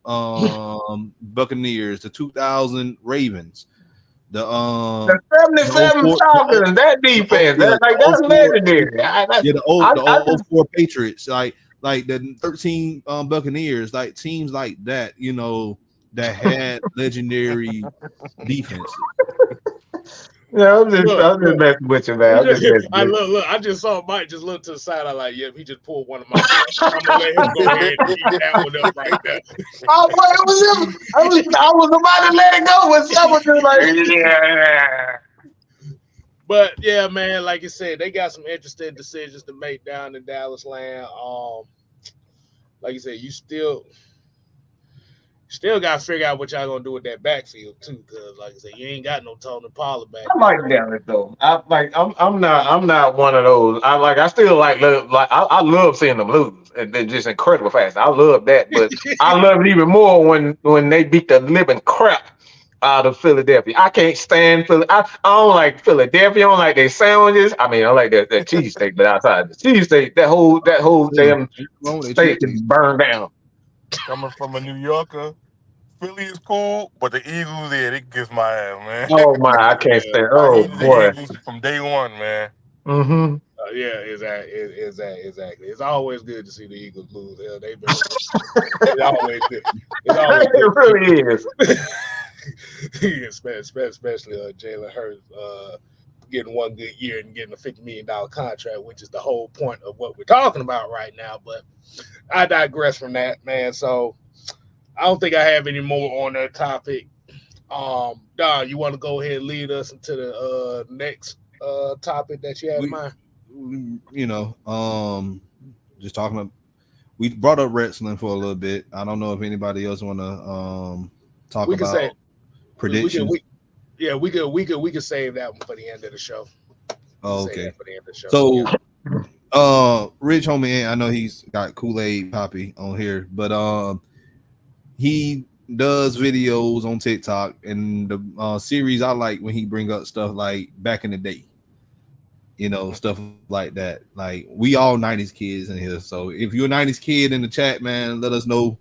Speaker 2: Buccaneers, the 2000 Ravens, the
Speaker 5: 77 Falcons, that defense, that's legendary.
Speaker 2: The 04 Patriots, like the 13 Buccaneers, like teams like that, that had legendary defense.
Speaker 5: Yeah, I'm just messing with you, man.
Speaker 1: I just saw Mike just look to the side. I'm like, he just pulled one of my. I'm gonna let him go ahead and keep that one up right there.
Speaker 5: Oh boy, it was him. I was about to let it go when someone was like, yeah.
Speaker 1: But yeah, man, like you said, they got some interesting decisions to make down in Dallas land. Like you said, you still got to figure out what y'all gonna do with that backfield too, because like I said, you ain't got no Tony Pollard back.
Speaker 5: I like Dallas though. I'm not one of those. I love seeing them lose, and they're just incredible fast. I love that, but I love it even more when they beat the living crap out of Philadelphia. I can't stand Philly. I don't like Philadelphia. I don't like their sandwiches. I mean, I like that cheesesteak, but outside the cheesesteak, that whole damn steak is burned down.
Speaker 3: Coming from a New Yorker, Philly is cool, but the Eagles, they kiss my ass, man.
Speaker 5: Oh my, I can't stand. Oh boy,
Speaker 3: the Eagles from day one, man.
Speaker 5: Mm-hmm.
Speaker 1: Yeah, exactly. It's always good to see the Eagles lose. They've been. It's always good. It's always
Speaker 5: good. It really is.
Speaker 1: especially Jalen Hurts getting one good year and getting a $50 million contract, which is the whole point of what we're talking about right now. But I digress from that, man. So I don't think I have any more on that topic. Don, you want to go ahead and lead us into the next topic that you had in mind?
Speaker 2: Just talking about, we brought up wrestling for a little bit. I don't know if anybody else want to talk about predictions.
Speaker 1: We could save that one for the end of the show.
Speaker 2: Oh, okay. For the end of the show. So, Rich homie, I know he's got Kool-Aid Poppy on here, but he does videos on TikTok, and the series I like when he bring up stuff like back in the day, stuff like that. Like, we all 90s kids in here, so if you're a 90s kid in the chat, man, let us know.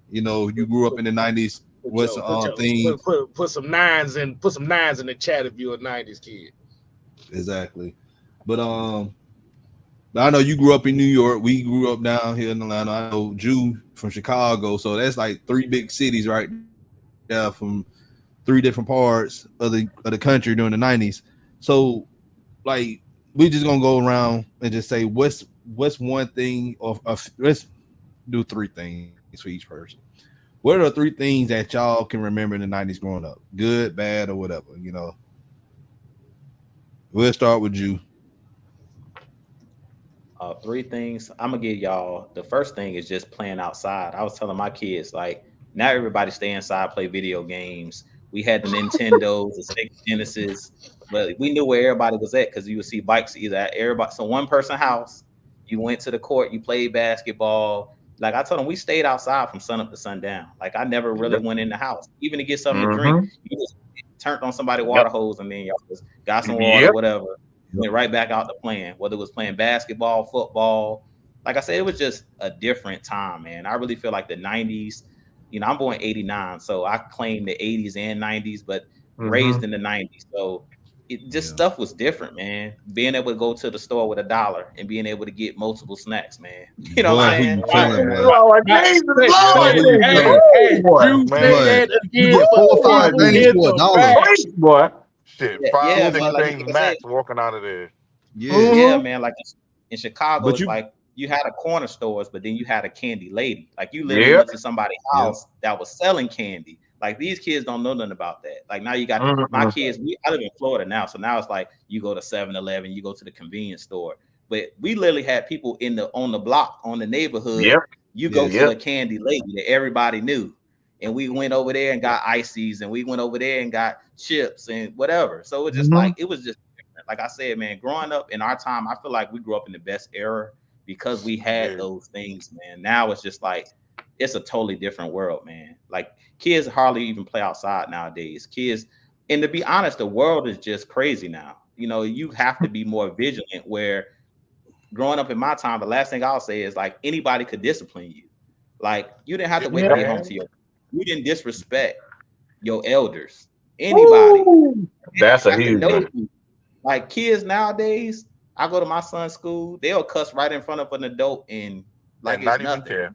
Speaker 2: You grew up in the 90s. What's things?
Speaker 1: Put some nines in the chat if you're a 90s kid.
Speaker 2: Exactly, but I know you grew up in New York. We grew up down here in Atlanta. I know Jew from Chicago, so that's like 3 big cities right there from 3 different parts of the country during the 90s. So, like, we just gonna go around and just say what's one thing of let's do 3 things for each person. What are 3 things that y'all can remember in the 90s growing up? Good, bad, or whatever, We'll start with you.
Speaker 4: 3 things. I'm gonna give y'all. The first thing is just playing outside. I was telling my kids, like, now everybody stay inside, play video games. We had the Nintendos, the Sega Genesis, but we knew where everybody was at because you would see bikes either at everybody. So one person house, you went to the court, you played basketball. Like I told them, we stayed outside from sun up to sundown. Like I never really went in the house, even to get something to drink. You just turned on somebody's water hose and then y'all just got some water, whatever. Went right back out to playing, whether it was playing basketball, football. Like I said, it was just a different time, man. I really feel like the 90s, I'm born 89, so I claim the 80s and 90s, but raised in the 90s. So it just stuff was different, man. Being able to go to the store with $1 and being able to get multiple snacks, man. You know what I'm saying?
Speaker 5: Boy.
Speaker 3: Shit, 5, 6 things max walking out of there.
Speaker 4: Yeah, man. Like in Chicago, it's like you had a corner stores, but then you had a candy lady. Like you literally went to somebody's house that was selling candy. Like these kids don't know nothing about that. Like now you got my kids. I live in Florida now, so now it's like you go to 7-Eleven, you go to the convenience store. But we literally had people on the block, on the neighborhood. You go to a candy lady that everybody knew. And we went over there and got ices, and we went over there and got chips and whatever. So it was just like, it was just different. Like I said, man, growing up in our time, I feel like we grew up in the best era because we had those things, man. Now it's just like, it's a totally different world, man. Like kids hardly even play outside nowadays. Kids, and to be honest, the world is just crazy now. You have to be more vigilant, where growing up in my time, the last thing I'll say is like anybody could discipline you. Like you didn't have to wait to get home to you didn't disrespect your elders. Anybody.
Speaker 5: Ooh, that's a huge one.
Speaker 4: Like kids nowadays, I go to my son's school, they'll cuss right in front of an adult and like
Speaker 3: not even care.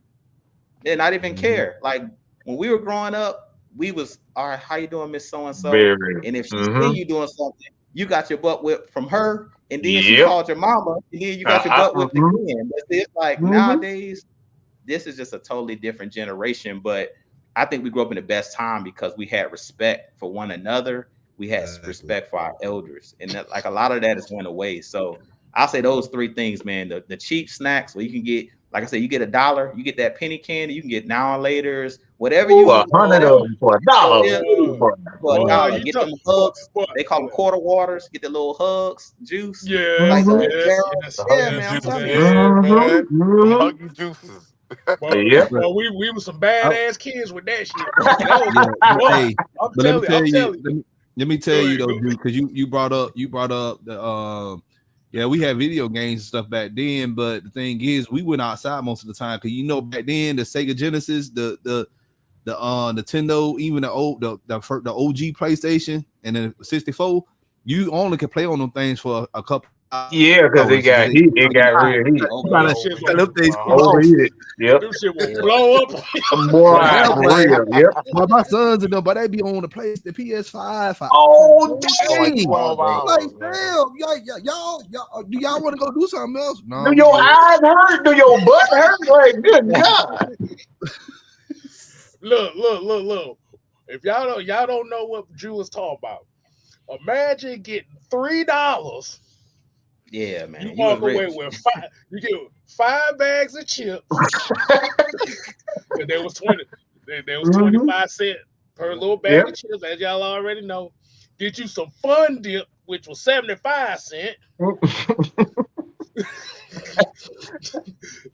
Speaker 4: They're not even care. Like when we were growing up, we was, all right, how you doing, Miss So-and-so? And if she see you doing something, you got your butt whipped from her, and then she called your mama, and then you got your butt whipped again. It's like nowadays, this is just a totally different generation, but I think we grew up in the best time because we had respect for one another. We had respect for our elders, and that, like a lot of that has went away. So I'll say those 3 things, man. The cheap snacks where you can get, like I said, you get $1, you get that penny candy, you can get Now and Laters, whatever you want.
Speaker 5: 100 of them for $1.
Speaker 4: For $1. Get them hugs. They call them quarter waters. Get the little hugs, juice.
Speaker 1: Man.
Speaker 3: Huggy juices.
Speaker 1: Well, we were some badass kids with that shit.
Speaker 2: Let me tell you though, because you brought up the we had video games and stuff back then, but the thing is, we went outside most of the time because back then the Sega Genesis, the Nintendo, even the OG PlayStation and the 64, you only could play on them things for a couple
Speaker 5: Yeah, because it got heat. It got real heat.
Speaker 1: Them shit
Speaker 2: Got them things
Speaker 5: Overheated. Yep.
Speaker 1: them shit will blow up.
Speaker 5: Boy,
Speaker 2: Yeah,
Speaker 5: for
Speaker 2: boy.
Speaker 5: real. Yep.
Speaker 2: But my sons and them, but they be on the PS5 for
Speaker 5: Oh,
Speaker 3: For like
Speaker 5: dang.
Speaker 3: 12
Speaker 2: like,
Speaker 3: hours, man.
Speaker 2: damn, y'all, do y'all want to go do something else? No,
Speaker 5: Do your eyes hurt? Do your butt hurt? Like, good God.
Speaker 1: Look. If y'all don't know what Drew was talking about, imagine getting $3.
Speaker 4: Yeah, man.
Speaker 1: You walk
Speaker 4: was
Speaker 1: away
Speaker 4: rich.
Speaker 1: with five. You get 5 bags of chips. And there was 25 cents per little bag of chips, as y'all already know. Get you some Fun Dip, which was 75 cents.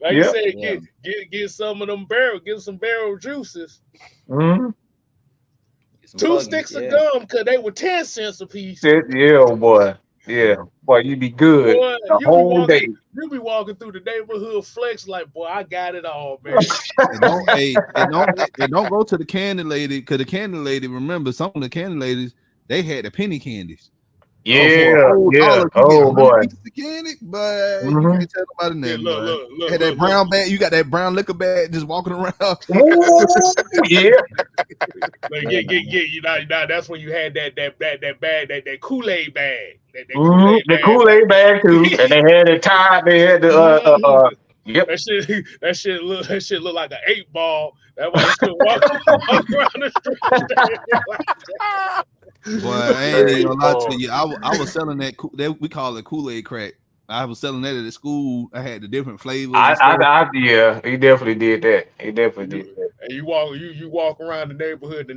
Speaker 1: Like you said, get some of them get some barrel juices.
Speaker 5: Mm-hmm.
Speaker 1: 2 sticks of gum because they were 10 cents a piece.
Speaker 5: Yeah, boy. Yeah, boy, you be good
Speaker 1: Boy,
Speaker 5: the whole day.
Speaker 1: You be walking through the neighborhood flex like, boy, I got it all, man.
Speaker 2: and don't go to the candy lady, because the candy lady, remember, some of the candy ladies, they had the penny candies.
Speaker 5: Yeah.
Speaker 2: $1
Speaker 5: Oh, boy.
Speaker 2: Pieces of candy, but you can't tell nobody nothing.
Speaker 1: Look,
Speaker 2: had that brown bag. You got that brown liquor bag just walking around.
Speaker 5: Ooh, yeah.
Speaker 1: Like, you know, that's when you had that bag, that Kool-Aid bag.
Speaker 5: The Kool-Aid bag too. And they had it tied. They had the yep.
Speaker 1: That shit look like an 8-ball. That's why you couldn't walk around the street.
Speaker 2: Boy, I ain't even gonna lie to you. I was selling that we call it Kool-Aid crack. I was selling that at the school. I had the different flavors.
Speaker 5: Yeah, he definitely did that.
Speaker 1: And you walk around the neighborhood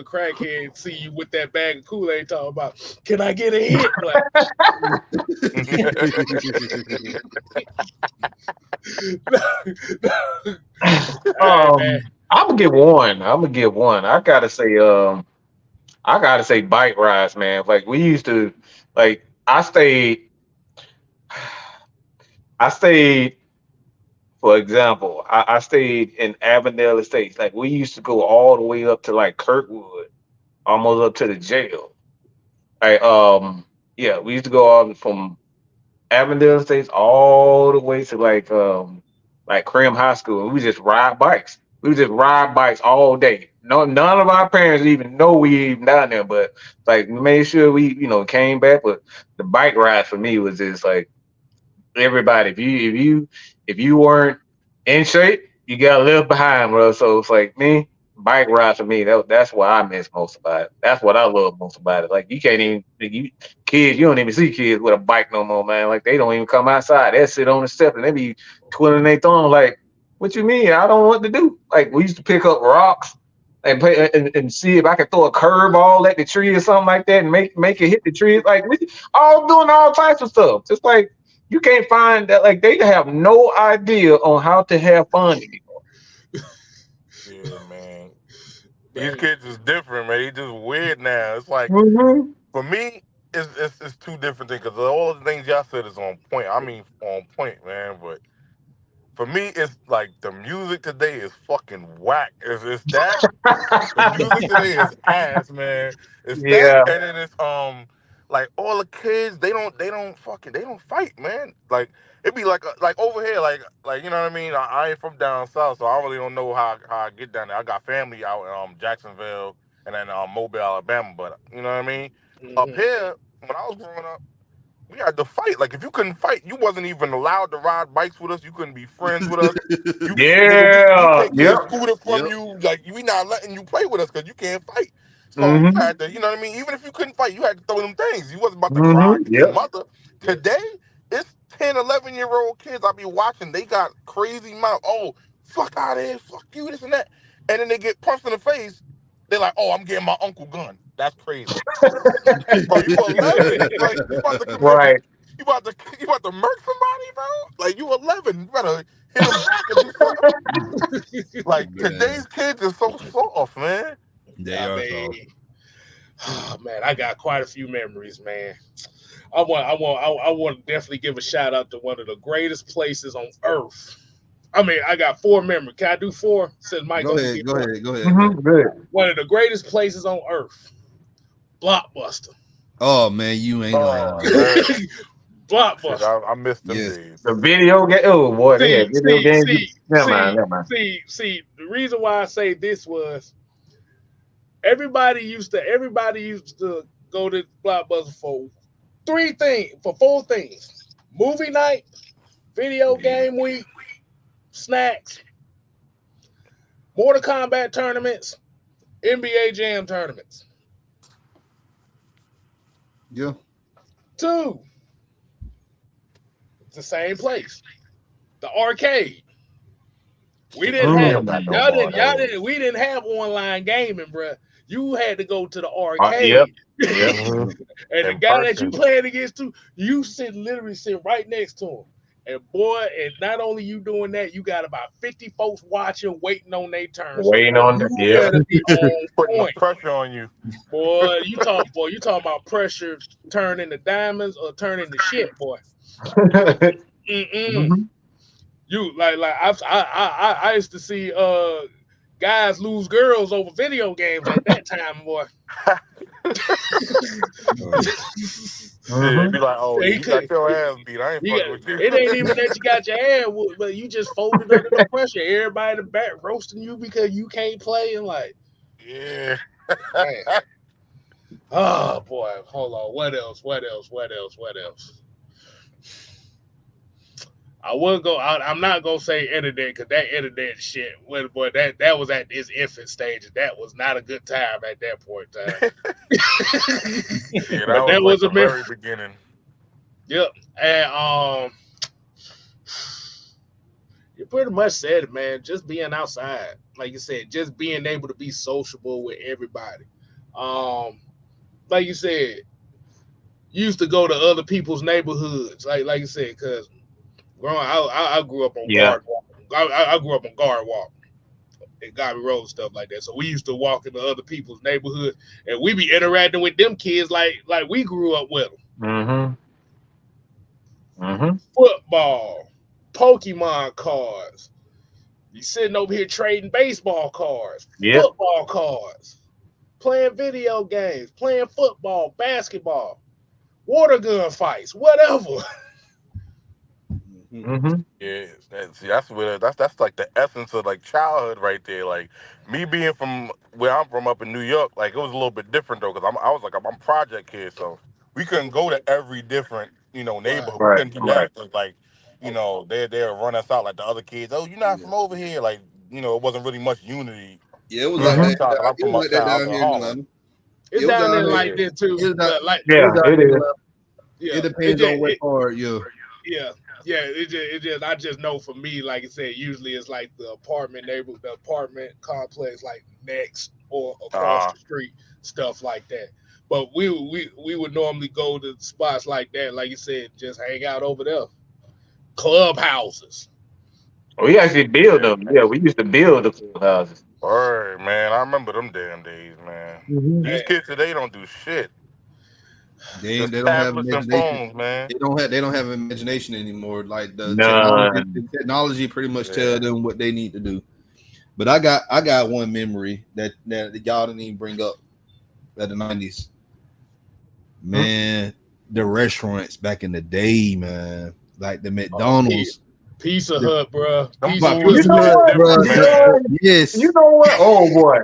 Speaker 1: crackhead see you with that bag of Kool-Aid talking about, can I get a hit? Like,
Speaker 5: I'm gonna get one. I gotta say bike rides, man. Like we used to, like I stayed, for example, I stayed in Avondale Estates. Like we used to go all the way up to like Kirkwood, almost up to the jail. Like yeah, we used to go all from Avondale Estates all the way to like Crim High School. We just ride bikes. We would just ride bikes all day. No, none of our parents even know we even down there, but like we made sure we, came back. But the bike ride for me was just like everybody. If you weren't in shape, you got left behind, bro. So it's like me, bike ride for me. That's what I miss most about it. That's what I love most about it. Like you can't even kids, you don't even see kids with a bike no more, man. Like they don't even come outside. They sit on the step and they be twiddling their thumb like, what you mean? I don't know what to do. Like we used to pick up rocks and play and see if I could throw a curveball at the tree or something like that and make it hit the tree. Like we all doing all types of stuff. Just like you can't find that. Like they have no idea on how to have fun anymore.
Speaker 3: Yeah, man. These kids is different, man. They just weird now. It's like for me, it's two different things because all the things y'all said is on point. I mean, on point, man. But for me, it's like the music today is fucking whack. It's that the music today is ass, man. It's that, and then it's like all the kids they don't fight, man. Like it be like over here, like you know what I mean. I ain't from down south, so I really don't know how I get down there. I got family out in Jacksonville and then Mobile, Alabama, but you know what I mean. Up here, when I was growing up, we had to fight. Like if you couldn't fight, you wasn't even allowed to ride bikes with us. You couldn't be friends with us. We take your scooter from you. Like we not letting you play with us because you can't fight. So you had to, you know what I mean? Even if you couldn't fight, you had to throw them things. You wasn't about to cry to your mother. Today, it's 10, 11-year-old kids I be watching. They got crazy mouth. Oh, fuck out of here. Fuck you, this and that. And then they get punched in the face. They're like, oh, I'm getting my uncle gun. That's crazy. Bro, you 11. Like, you about to commit, you about to murk somebody, bro? Like, you 11. You better hit them back and do something. Like, today's kids are so soft, man.
Speaker 2: They are soft.
Speaker 1: Oh, man, I got quite a few memories, man. I want to definitely give a shout out to one of the greatest places on earth. I mean, I got 4 memories. Can I do 4? Says Mike.
Speaker 2: Go ahead.
Speaker 1: One of the greatest places on earth. Blockbuster.
Speaker 2: Oh man, you ain't lying.
Speaker 3: Shit,
Speaker 1: Blockbuster.
Speaker 3: I missed them
Speaker 2: Yes.
Speaker 3: days.
Speaker 5: The video game. Oh boy, they
Speaker 1: See,
Speaker 5: had video
Speaker 1: see,
Speaker 5: games.
Speaker 1: see,
Speaker 5: Never mind,
Speaker 1: see,
Speaker 5: never mind.
Speaker 1: see. The reason why I say this was everybody used to go to Blockbuster for 4 things: movie night, video game week, snacks, Mortal Kombat tournaments, NBA Jam tournaments.
Speaker 2: Yeah.
Speaker 1: 2, it's the same place, the arcade. We didn't have
Speaker 5: Not no
Speaker 1: y'all
Speaker 5: more.
Speaker 1: didn't we didn't have online gaming, bruh. You had to go to the
Speaker 5: Yep.
Speaker 1: arcade.
Speaker 5: Yep.
Speaker 3: Mhm.
Speaker 1: And the
Speaker 3: In
Speaker 1: guy that you
Speaker 3: person.
Speaker 1: playing against too, you literally sit right next to him. And boy, and not only you doing that, you got about 50 folks watching, waiting on their turn. So
Speaker 5: Waiting
Speaker 1: boy,
Speaker 5: on
Speaker 1: you
Speaker 5: that. Yep.
Speaker 1: better be on
Speaker 3: Putting the
Speaker 1: point.
Speaker 3: pressure on you.
Speaker 1: Boy, you talking about pressure turning to diamonds or turning to shit, boy. Mm-mm.
Speaker 5: Mhm.
Speaker 1: You I used to see guys lose girls over video games at that time, boy.
Speaker 3: Yeah,
Speaker 5: Mhm.
Speaker 3: be like, oh yeah,
Speaker 1: He
Speaker 3: you got
Speaker 1: could.
Speaker 3: your ass beat. I ain't fucking with you.
Speaker 1: It ain't even that you got your ass whooped, but you just folded under the pressure. Everybody in the back roasting you because you can't play and like,
Speaker 3: Yeah.
Speaker 1: man. Oh boy, hold on. What else? I would go out. I'm not gonna say internet because that internet shit, well, boy, that was at its infant stage. That was not a good time at that point in time.
Speaker 3: Yeah, that
Speaker 1: But
Speaker 3: was
Speaker 1: that
Speaker 3: like
Speaker 1: was a
Speaker 3: the
Speaker 1: man.
Speaker 3: very beginning.
Speaker 1: Yep. And you pretty much said it, man. Just being outside, like you said, just being able to be sociable with everybody. Like you said, you used to go to other people's neighborhoods, like you said, because growing, I grew up on
Speaker 5: Yeah.
Speaker 1: guard walk. I grew up on guard walk and Gobby Road stuff like that. So we used to walk into other people's neighborhoods, and we be interacting with them kids like we grew up with them.
Speaker 5: Mhm. Mhm.
Speaker 1: Football, Pokemon cards. You sitting over here trading baseball cards,
Speaker 5: Yep.
Speaker 1: football cards, playing video games, playing football, basketball, water gun fights, whatever.
Speaker 5: Mhm.
Speaker 3: Yeah, that's where that's like the essence of like childhood right there. Like me being from where I'm from up in New York, like it was a little bit different though because I was like I'm project kid, so we couldn't go to every different
Speaker 1: Right.
Speaker 3: neighborhood. We
Speaker 5: Right.
Speaker 3: couldn't do
Speaker 5: Right.
Speaker 3: that 'cause, like they'll run us out like the other kids. Oh, you're not
Speaker 2: Yeah.
Speaker 3: from over here. Like it wasn't really much unity
Speaker 2: Yeah, it was
Speaker 3: like
Speaker 2: like
Speaker 5: Mhm.
Speaker 2: that.
Speaker 3: uptown. 'Cause I'm
Speaker 2: It
Speaker 3: from
Speaker 2: was like that
Speaker 3: uptown. I was
Speaker 2: down
Speaker 3: in
Speaker 2: here in
Speaker 3: Harlem.
Speaker 2: Atlanta.
Speaker 1: It's
Speaker 2: It was
Speaker 1: down
Speaker 2: down
Speaker 1: there
Speaker 2: here.
Speaker 1: like
Speaker 3: Yeah,
Speaker 1: this too.
Speaker 2: It was down,
Speaker 1: But like,
Speaker 2: it was
Speaker 5: Yeah.
Speaker 2: down
Speaker 5: It
Speaker 2: here in
Speaker 5: is.
Speaker 2: Atlanta.
Speaker 1: yeah,
Speaker 2: It depends on what part. Yeah.
Speaker 1: yeah, yeah. I just know for me, like I said, usually it's like the apartment neighborhood, the apartment complex, like next or across
Speaker 3: uh,
Speaker 1: the street, stuff like that. But we would normally go to spots like that, like you said, just hang out over there. Clubhouses.
Speaker 5: We actually build
Speaker 3: yeah.
Speaker 5: them. Yeah, we used to build the clubhouses.
Speaker 3: Word, man. I remember them damn days, man.
Speaker 5: Mhm.
Speaker 3: These
Speaker 1: Man,
Speaker 3: kids today don't do shit.
Speaker 2: They
Speaker 3: Just
Speaker 2: don't have
Speaker 3: tablets and
Speaker 2: imagination.
Speaker 3: phones, man.
Speaker 2: They don't have imagination anymore. Like
Speaker 5: None.
Speaker 2: the technology pretty much tell
Speaker 3: Yeah.
Speaker 2: them what they need to do. But I got one memory that y'all didn't even bring up at the 90's.
Speaker 5: Mhm.
Speaker 2: Man, the restaurants back in the day, man. Like the
Speaker 1: oh,
Speaker 2: McDonald's.
Speaker 1: Pizza
Speaker 2: The,
Speaker 1: Hut, bro.
Speaker 3: Them
Speaker 1: Pizza
Speaker 2: my
Speaker 3: foods
Speaker 5: You
Speaker 2: Pizza
Speaker 1: Hut.
Speaker 5: know
Speaker 3: hit
Speaker 2: Hut,
Speaker 5: what?
Speaker 2: bro.
Speaker 3: different,
Speaker 5: You
Speaker 3: man.
Speaker 5: know what? You
Speaker 2: Yes.
Speaker 5: know what? Oh boy.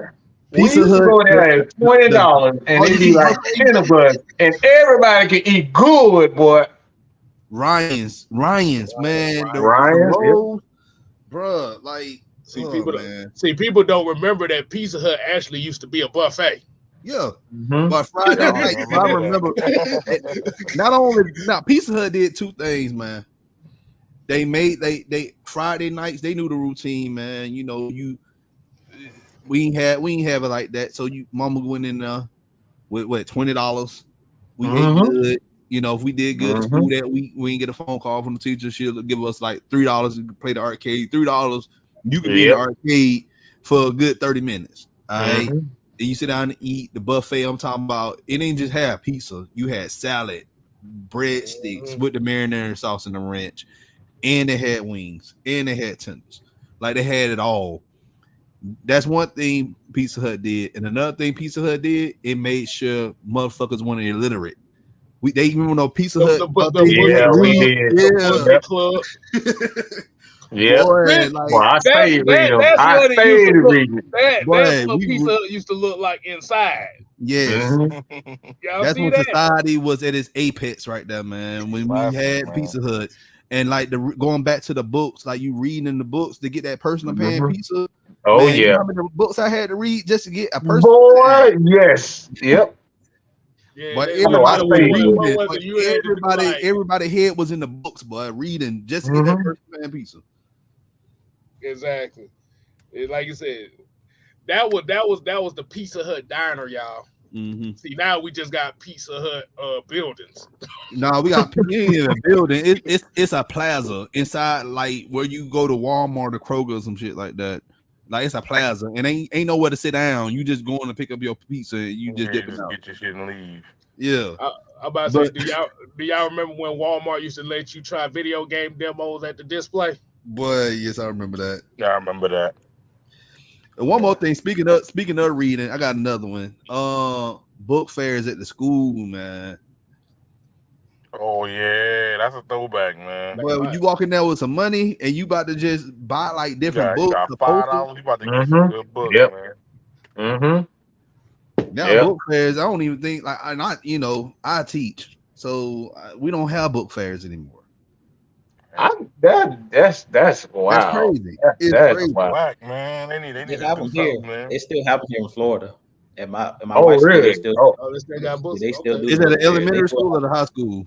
Speaker 5: We
Speaker 2: Pizza
Speaker 5: used to
Speaker 2: Hut,
Speaker 5: go there at $20 and
Speaker 2: all you
Speaker 5: it'd be
Speaker 2: need
Speaker 5: like
Speaker 2: okay,
Speaker 5: 10 of us and everybody could eat good, boy.
Speaker 2: Ryan's, man. The
Speaker 5: Ryan, yep.
Speaker 2: rolls, bruh. Like,
Speaker 1: See,
Speaker 2: oh man.
Speaker 1: people don't remember that Pizza Hut actually used to be a buffet.
Speaker 2: Yeah.
Speaker 5: Mhm.
Speaker 2: But Friday
Speaker 3: Y'all
Speaker 2: night,
Speaker 3: don't
Speaker 2: I
Speaker 3: remember
Speaker 2: remember
Speaker 3: that.
Speaker 2: not only now Pizza Hut did two things, man. They Friday nights, they knew the routine, man. We ain't have it like that. So mama went in there with what $20. We ate
Speaker 5: Mhm.
Speaker 2: good. If we did good at school
Speaker 5: Mhm.
Speaker 2: that week, we ain't get a phone call from the teacher. She'll give us like $3 to play the arcade. $3, you could be in the
Speaker 5: Yep.
Speaker 2: arcade for a good 30 minutes. All right.
Speaker 5: Mhm.
Speaker 2: Then you sit down and eat the buffet. I'm talking about it ain't just have pizza. You had salad, breadsticks with the marinara sauce and the ranch, and they had wings, and they had tenders. Like they had it all. That's one thing Pizza Hut did. And another thing Pizza Hut did, it made sure motherfuckers weren't illiterate. They even know Pizza
Speaker 1: The
Speaker 2: Hut
Speaker 1: the,
Speaker 2: up
Speaker 1: the
Speaker 2: there you
Speaker 1: Booster
Speaker 2: had
Speaker 5: Yeah,
Speaker 2: to
Speaker 5: we
Speaker 1: Club,
Speaker 2: read.
Speaker 5: did.
Speaker 1: the
Speaker 2: Yeah,
Speaker 1: Booster
Speaker 5: Yep.
Speaker 1: Club.
Speaker 5: Yep.
Speaker 2: boy,
Speaker 1: Really,
Speaker 5: Well,
Speaker 2: like
Speaker 5: I stayed reading them.
Speaker 1: that's
Speaker 5: I
Speaker 1: what it used to
Speaker 5: stayed
Speaker 1: look.
Speaker 5: reading.
Speaker 1: That's
Speaker 2: boy,
Speaker 1: what Pizza Hut used to look like inside.
Speaker 2: yes.
Speaker 5: Mm-hmm.
Speaker 1: Y'all
Speaker 2: That's
Speaker 1: see
Speaker 2: when
Speaker 1: that?
Speaker 2: society was at its apex right there, man. When we
Speaker 3: Classic,
Speaker 2: had
Speaker 3: man.
Speaker 2: Pizza Hut and like the going back to the books, like you reading in the books to get that personal pan
Speaker 5: Mm-hmm.
Speaker 2: pizza.
Speaker 5: Oh
Speaker 2: Man, you know
Speaker 5: yeah,
Speaker 2: how many books I had to read just to get a personal pan?
Speaker 5: boy. Yes. Yep.
Speaker 1: Yeah,
Speaker 2: But
Speaker 5: I know. I
Speaker 2: everybody was
Speaker 5: stayed reading.
Speaker 1: what
Speaker 2: reading.
Speaker 1: was
Speaker 2: But
Speaker 1: it? You had to do like
Speaker 2: everybody head was in the books, but reading just to get that
Speaker 5: Mm-hmm.
Speaker 2: personal pan pizza.
Speaker 1: exactly. Like you said, that was the Pizza Hut diner, y'all.
Speaker 2: Mm-hmm.
Speaker 1: See, now we just got Pizza Hut buildings.
Speaker 2: No, we got you ain't in a building. It's a plaza inside, like where you go to Walmart or Kroger or some shit like that. Like it's a plaza, and ain't nowhere to sit down. You just going to pick up your pizza, and you just
Speaker 3: Yeah, you
Speaker 2: dipping
Speaker 3: just
Speaker 2: out.
Speaker 3: get your shit and leave.
Speaker 2: Yeah,
Speaker 1: I'm about to say,
Speaker 2: but
Speaker 1: do y'all remember when Walmart used to let you try video game demos at the display?
Speaker 2: boy, yes, I remember that.
Speaker 3: Yeah, I remember that.
Speaker 2: And one more thing, speaking of reading, I got another one. Book fairs at the school, man.
Speaker 3: Oh yeah, that's a throwback, man.
Speaker 1: Man,
Speaker 2: Well, when
Speaker 1: my
Speaker 2: you walk in there with some money and you about to just buy like different
Speaker 3: You
Speaker 2: books,
Speaker 3: got
Speaker 2: the posters.
Speaker 3: $5. You about to get some
Speaker 5: Mm-hmm.
Speaker 3: good books,
Speaker 5: Yep.
Speaker 3: man.
Speaker 5: Mm-hmm.
Speaker 2: Now
Speaker 5: Yep.
Speaker 2: book fairs, I don't even think like I teach, so we don't have book fairs anymore.
Speaker 5: I that's
Speaker 2: That's
Speaker 5: wow.
Speaker 2: crazy. It's
Speaker 5: That's
Speaker 3: That's
Speaker 2: crazy.
Speaker 5: wow.
Speaker 3: whack, man. They
Speaker 4: They
Speaker 3: need to
Speaker 4: have
Speaker 3: do
Speaker 4: them here.
Speaker 3: something, man.
Speaker 4: They still have them here in Florida. At my
Speaker 5: Oh
Speaker 4: wife's school, they
Speaker 5: really?
Speaker 4: still
Speaker 5: Oh.
Speaker 1: oh, this thing got books.
Speaker 4: they still
Speaker 1: Okay.
Speaker 4: do
Speaker 2: Is
Speaker 4: the
Speaker 2: it
Speaker 4: book
Speaker 2: an
Speaker 4: fair. They
Speaker 2: elementary
Speaker 4: do
Speaker 2: school or the high school?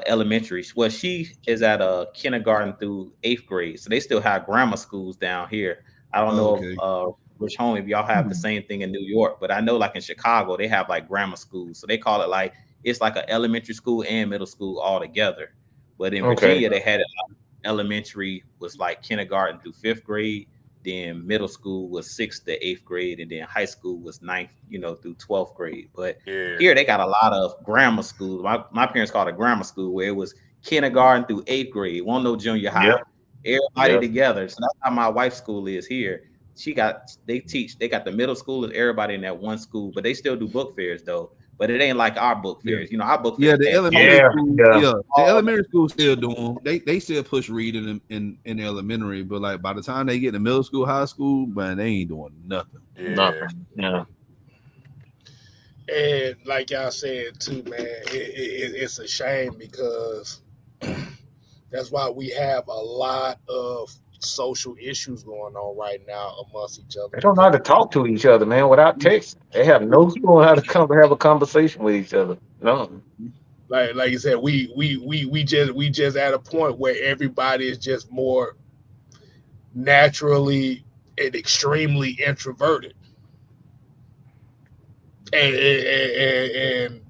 Speaker 4: elementary. Well, she is at a kindergarten through 8th grade, so they still have grammar schools down here. I don't
Speaker 2: Oh,
Speaker 4: know
Speaker 2: okay.
Speaker 4: if Rich Home if y'all have the same thing in New York, but I know like in Chicago they have like grammar schools, so they call it like it's like an elementary school and middle school all together. But in
Speaker 5: Okay.
Speaker 4: Virginia, they had it like elementary was like kindergarten through 5th grade, then middle school was 6th to 8th grade, and then high school was ninth, through 12th grade. But
Speaker 3: Yeah.
Speaker 4: here they got a lot of grammar schools. My parents called it grammar school, where it was kindergarten through 8th grade, won't no junior high.
Speaker 5: Yep.
Speaker 4: Everybody
Speaker 5: Yep.
Speaker 4: together. So that's how my wife's school is here. They got the middle schoolers, everybody in that one school, but they still do book fairs though. But it ain't like our book
Speaker 2: Yeah.
Speaker 4: fairs. Our book
Speaker 2: Yeah,
Speaker 4: fairs
Speaker 2: the
Speaker 4: had
Speaker 2: elementary
Speaker 4: posters
Speaker 5: Yeah.
Speaker 2: school.
Speaker 5: Yeah.
Speaker 2: Yeah, the
Speaker 4: all
Speaker 2: elementary school still doing. They still push reading in the elementary, but like by the time they get to middle school, high school, man, they ain't doing nothing.
Speaker 3: Yeah.
Speaker 5: Nothing. Yeah.
Speaker 1: And like y'all said too, man, it's a shame because that's why we have a lot of social issues going on right now amongst each other
Speaker 5: They don't know how
Speaker 1: because
Speaker 5: to talk to each other, man, without text. They have no clue how to come have a conversation with each other. No.
Speaker 1: like you said, we just at a point where everybody is just more naturally and extremely introverted. And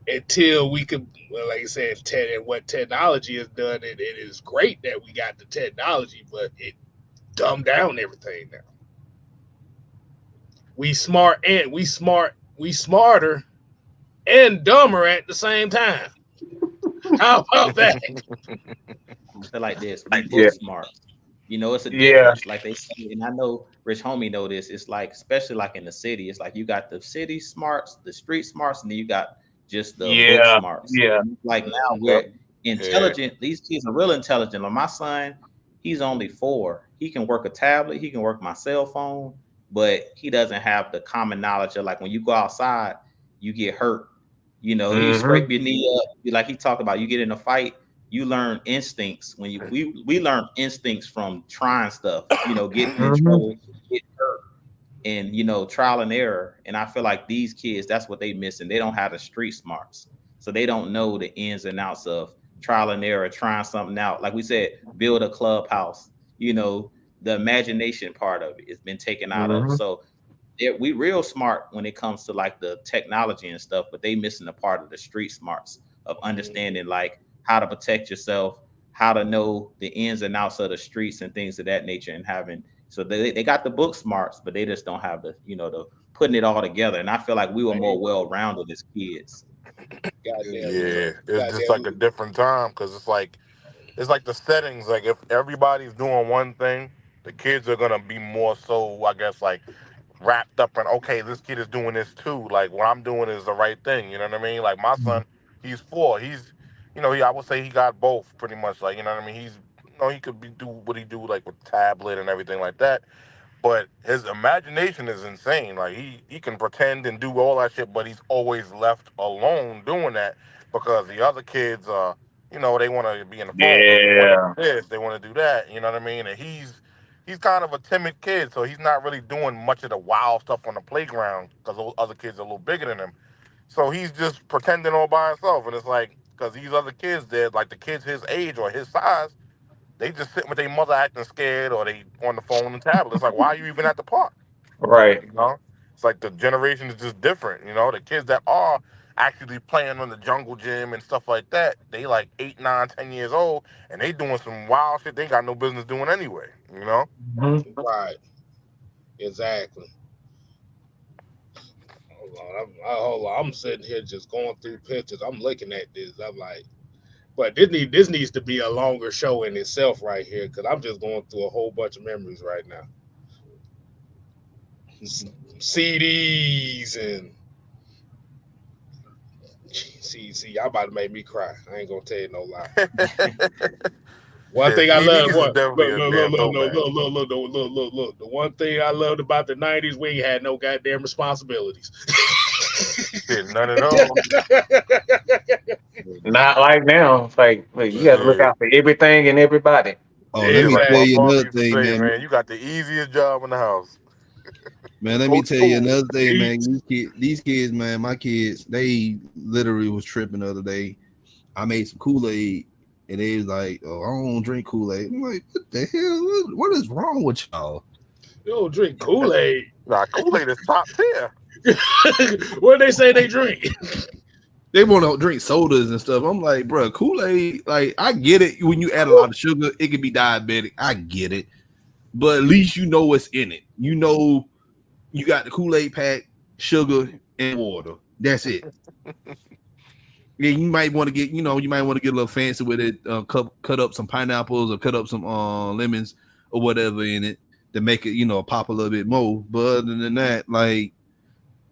Speaker 1: until we could, well, like I said, and what technology has done, it is great that we got the technology, but it dumbed down everything now. We smarter and dumber at the same time. How about that?
Speaker 4: I feel like this. We
Speaker 5: Yeah.
Speaker 4: book smart. It's a
Speaker 5: Yeah.
Speaker 4: difference. Like they say, and I know Rich Homie know this. It's like, especially like in the city, it's like you got the city smarts, the street smarts, and then you got just the book
Speaker 5: Yeah.
Speaker 4: smarts.
Speaker 5: Yeah.
Speaker 4: Like now
Speaker 5: Yep.
Speaker 4: we're
Speaker 3: Yeah.
Speaker 4: intelligent. These kids are real intelligent. Like my son, he's only 4. He can work a tablet, he can work my cell phone, but he doesn't have the common knowledge of like when you go outside, you get hurt. You
Speaker 5: Mm-hmm.
Speaker 4: scrape your knee up. Like he talked about, you get in a fight, you learn instincts when we learn instincts from trying stuff, getting in
Speaker 5: Mm-hmm.
Speaker 4: trouble, getting hurt, and trial and error. And I feel like these kids, that's what they missing. They don't have the street smarts, so they don't know the ins and outs of trial and error, trying something out. Like we said, build a clubhouse. The imagination part of it has been taken out of.
Speaker 5: Mm-hmm.
Speaker 4: So we real smart when it comes to like the technology and stuff, but they missing the part of the street smarts of understanding like how to protect yourself, how to know the ins and outs of the streets and things of that nature, and having so they got the book smarts, but they just don't have the putting it all together. And I feel like we were more well rounded as kids.
Speaker 1: Goddamn,
Speaker 3: Yeah. It's just like a
Speaker 1: goddamn.
Speaker 3: different time because it's like the settings. Like if everybody's doing one thing, the kids are gonna be more so, I guess, like wrapped up in, okay, this kid is doing this too. Like what I'm doing is the right thing. You know what I mean? Like my son, he's 4. He's, I would say he got both pretty much. Like, you know what I mean? He's, he could do what he do like with tablet and everything like that. But his imagination is insane. Like he can pretend and do all that shit, but he's always left alone doing that because the other kids, they want to be in the phone, they want to
Speaker 5: Yeah.
Speaker 3: do this, they want to do that. You know what I mean? And he's kind of a timid kid, so he's not really doing much of the wild stuff on the playground because those other kids are a little bigger than him. So he's just pretending all by himself, and it's like because these other kids, they're like the kids his age or his size. They just sitting with their mother acting scared, or they on the phone and tablet. It's like, why are you even at the park?
Speaker 5: Right.
Speaker 3: It's like the generation is just different. The kids that are actually playing on the jungle gym and stuff like that, they like 8, 9, 10 years old, and they doing some wild shit they got no business doing anyway.
Speaker 5: Mhm.
Speaker 1: Right. Exactly. Hold on. I'm sitting here just going through pictures. I'm looking at this. I'm like, but this needs to be a longer show in itself right here because I'm just going through a whole bunch of memories right now. CDs and see, y'all about to make me cry. I ain't gonna tell you no lie. One thing I love,
Speaker 3: CDs is definitely a damn throwback.
Speaker 1: look. The one thing I loved about the 90's, we ain't had no goddamn responsibilities.
Speaker 3: Shit, none at all.
Speaker 5: Not like now. It's like, look, you got to look
Speaker 3: Yeah.
Speaker 5: out for everything and everybody.
Speaker 2: Oh, let me
Speaker 3: Like
Speaker 2: tell
Speaker 3: my
Speaker 2: you
Speaker 3: father
Speaker 2: another
Speaker 3: used to
Speaker 2: thing,
Speaker 3: say,
Speaker 2: man.
Speaker 3: man, you got the easiest job in the house.
Speaker 2: Man, let
Speaker 3: Go
Speaker 2: me
Speaker 3: to
Speaker 2: tell you
Speaker 3: school.
Speaker 2: another thing, man. These kids, man, my kids, they literally was tripping the other day. I made some Kool-Aid, and they was like, "Oh, I don't drink Kool-Aid." I'm like, "What the hell? What is wrong with y'all?"
Speaker 1: You don't drink Kool-Aid.
Speaker 3: Nah, Kool-Aid is top tier.
Speaker 1: What they say they drink?
Speaker 2: They want to drink sodas and stuff. I'm like, bro, Kool-Aid, like, I get it. When you add a lot of sugar, it can be diabetic. I get it. But at least you know what's in it. You know you got the Kool-Aid pack, sugar, and water. That's it. Yeah, you might want to get, you might want to get a little fancy with it. Cut up some pineapples or cut up some lemons or whatever in it to make it, pop a little bit more. But other than that, like,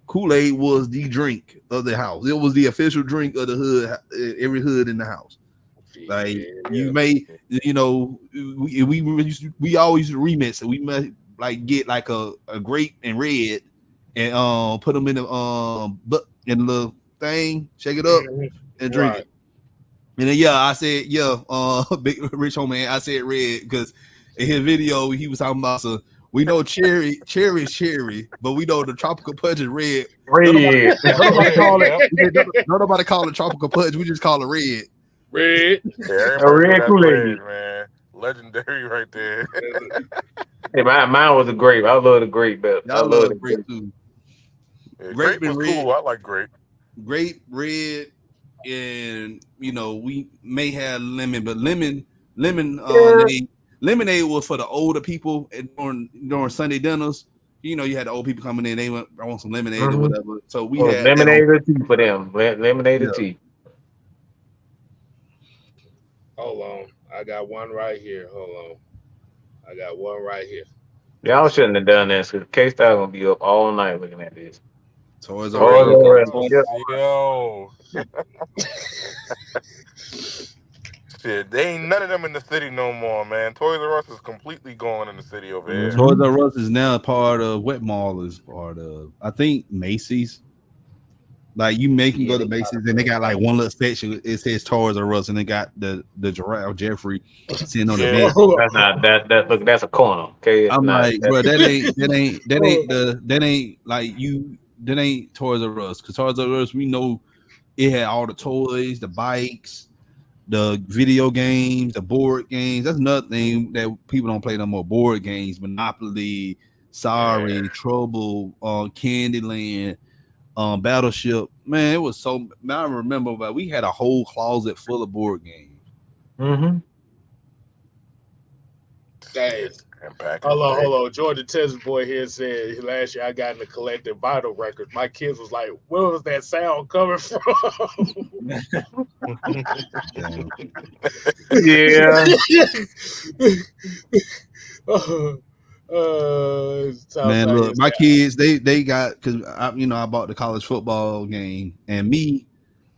Speaker 2: Kool-Aid was the drink of the house. It was the official drink of the hood, every hood in the house. Like you may, we always used to remix it. We might like get like a grape and red and put them in the in the little thing, shake it up and drink it. And then I said big rich homie, I said red because in his video he was talking about we know cherry is cherry, but we know the tropical punch is red.
Speaker 5: Red.
Speaker 2: Nobody call it tropical punch. We just call it red.
Speaker 1: Red.
Speaker 3: Yeah,
Speaker 5: A red Kool-Aid.
Speaker 3: man. Legendary right there.
Speaker 5: Hey, mine was a grape. I love the grape, but I love the grape
Speaker 2: too.
Speaker 3: Yeah,
Speaker 2: Grape
Speaker 3: was
Speaker 2: and red.
Speaker 3: cool. I like grape.
Speaker 2: Grape, red, and we may have lemon, but lemon. Lemonade was for the older people during Sunday dinners. You had the old people coming in. They want some lemonade or whatever. So we had
Speaker 5: lemonade or tea for them. Lemonade or tea.
Speaker 1: Hold on. I got one right here. Hold on. I got one right here.
Speaker 5: Y'all shouldn't have done this because K-Style gonna be up all night looking at this.
Speaker 2: Toys R Us.
Speaker 3: Yo. Shit, they ain't none of them in the city no more, man. Toys R Us is completely gone in the city over here.
Speaker 2: Toys R Us is now part of Wet Mall is part of, I think, Macy's. Like you can go to Macy's and they got like one little section. It says Toys R Us and they got the giraffe Jeffrey sitting on the bed.
Speaker 5: That's not that. Look, that's a corner. Okay,
Speaker 2: I'm like, bro, that ain't Toys R Us because Toys R Us we know it had all the toys, the bikes, the video games, the board games. That's another thing that people don't play no more. Board games, Monopoly, Trouble, Candyland, Battleship. Man, it was so. I remember, but we had a whole closet full of board games.
Speaker 1: Dang. Hold on. Jordan Texas boy here said last year I got into collecting vinyl records. My kids was like, where was that sound coming from?
Speaker 5: Yeah.
Speaker 2: Man, look, my kids, they got because I bought the college football game, and me,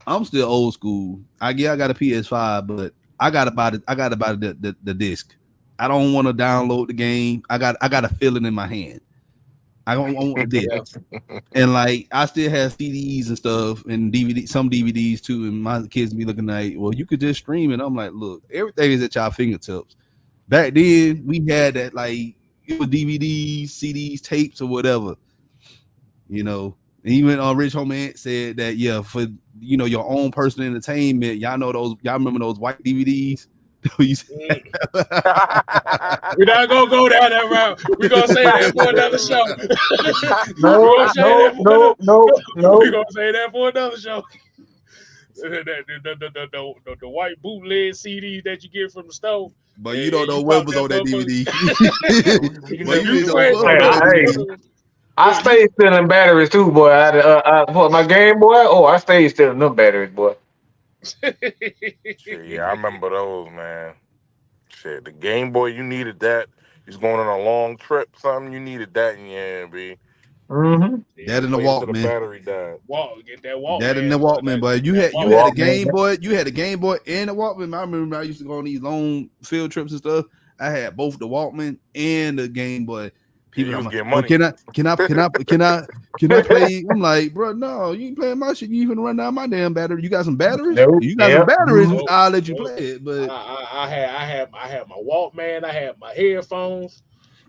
Speaker 2: I'm still old school. I got a PS5, but I gotta buy the disc. I don't want to download the game. I gotta feel it in my hand. I want the disc. And like I still have CDs and stuff and some DVDs too. And my kids be looking like, well, you could just stream it. I'm like, look, everything is at y'all fingertips. Back then, we had that like it was DVDs, CDs, tapes, or whatever. And even Rich Homie said that for your own personal entertainment, y'all remember those white DVDs?
Speaker 1: We're not gonna go down that route. We're gonna say that for another show.
Speaker 5: No.
Speaker 1: We're gonna say that for another show. The white bootleg CD that you get from the store.
Speaker 2: But you don't know what was on that DVD.
Speaker 5: I stayed stealing batteries too, boy. For my Game Boy. Oh, I stayed stealing them batteries, boy.
Speaker 3: Yeah, I remember those, man. Shit, the Game Boy, you needed that. You was going on a long trip, something. You needed that in your hand, B.
Speaker 5: Mm-hmm.
Speaker 2: That in the Walkman.
Speaker 3: The battery died.
Speaker 1: Get that Walkman.
Speaker 2: That in the Walkman, but you had a Game Boy. You had a Game Boy and a Walkman. I remember I used to go on these long field trips and stuff. I had both the Walkman and the Game Boy. People
Speaker 3: was
Speaker 2: like,
Speaker 3: getting money.
Speaker 2: Can I play? I'm like, bro, no, you ain't playing my shit. You even run down my damn battery. You got some batteries?
Speaker 5: Nope.
Speaker 2: You got some batteries? I'll let you play it. But
Speaker 1: I had my Walkman. I had my headphones,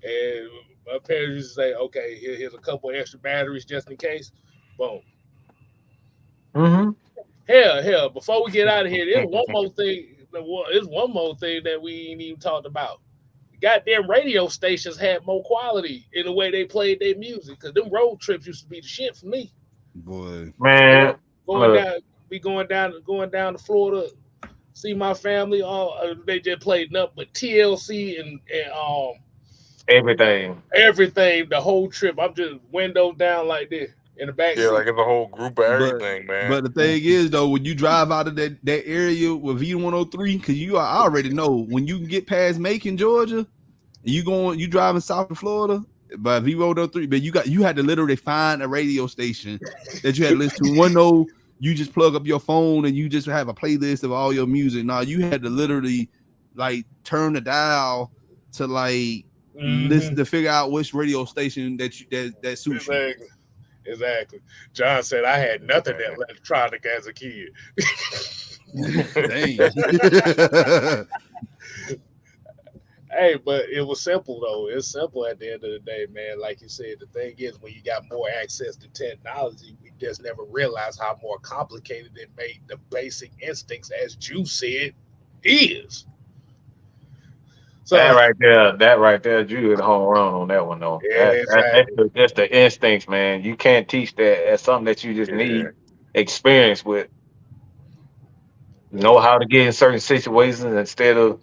Speaker 1: and my parents used to say, "Okay, here's a couple extra batteries just in case." Boom.
Speaker 5: Mm-hmm.
Speaker 1: Hell. Before we get out of here, there's one more thing. There's one more thing that we ain't even talked about. Goddamn radio stations had more quality in the way they played their music, because them road trips used to be the shit for me.
Speaker 2: Boy,
Speaker 5: man,
Speaker 1: going down to Florida, see my family. They just played nothing but TLC and
Speaker 5: everything.
Speaker 1: The whole trip. I'm just windows down like this in the back.
Speaker 3: Yeah, like it's a whole group of everything, man.
Speaker 2: But the thing is, though, when you drive out of that area with V103, because I already know when you can get past Macon, Georgia, and you driving south of Florida by V103, but you had to literally find a radio station that you had to listen to. One though, you just plug up your phone and you just have a playlist of all your music. Now you had to literally like turn the dial to like listen to figure out which radio station that suits you.
Speaker 1: Exactly. John said I had nothing that electronic as a kid.
Speaker 2: Dang.
Speaker 1: Hey, but it was simple though. It's simple at the end of the day, man. Like you said, the thing is when you got more access to technology, we just never realized how more complicated it made the basic instincts, as Juice said, is. So
Speaker 5: that right there, Drew hit a home run on that one though.
Speaker 1: Yeah,
Speaker 5: that's the instincts, man. You can't teach that. That's something that you just need experience with. Know how to get in certain situations instead of,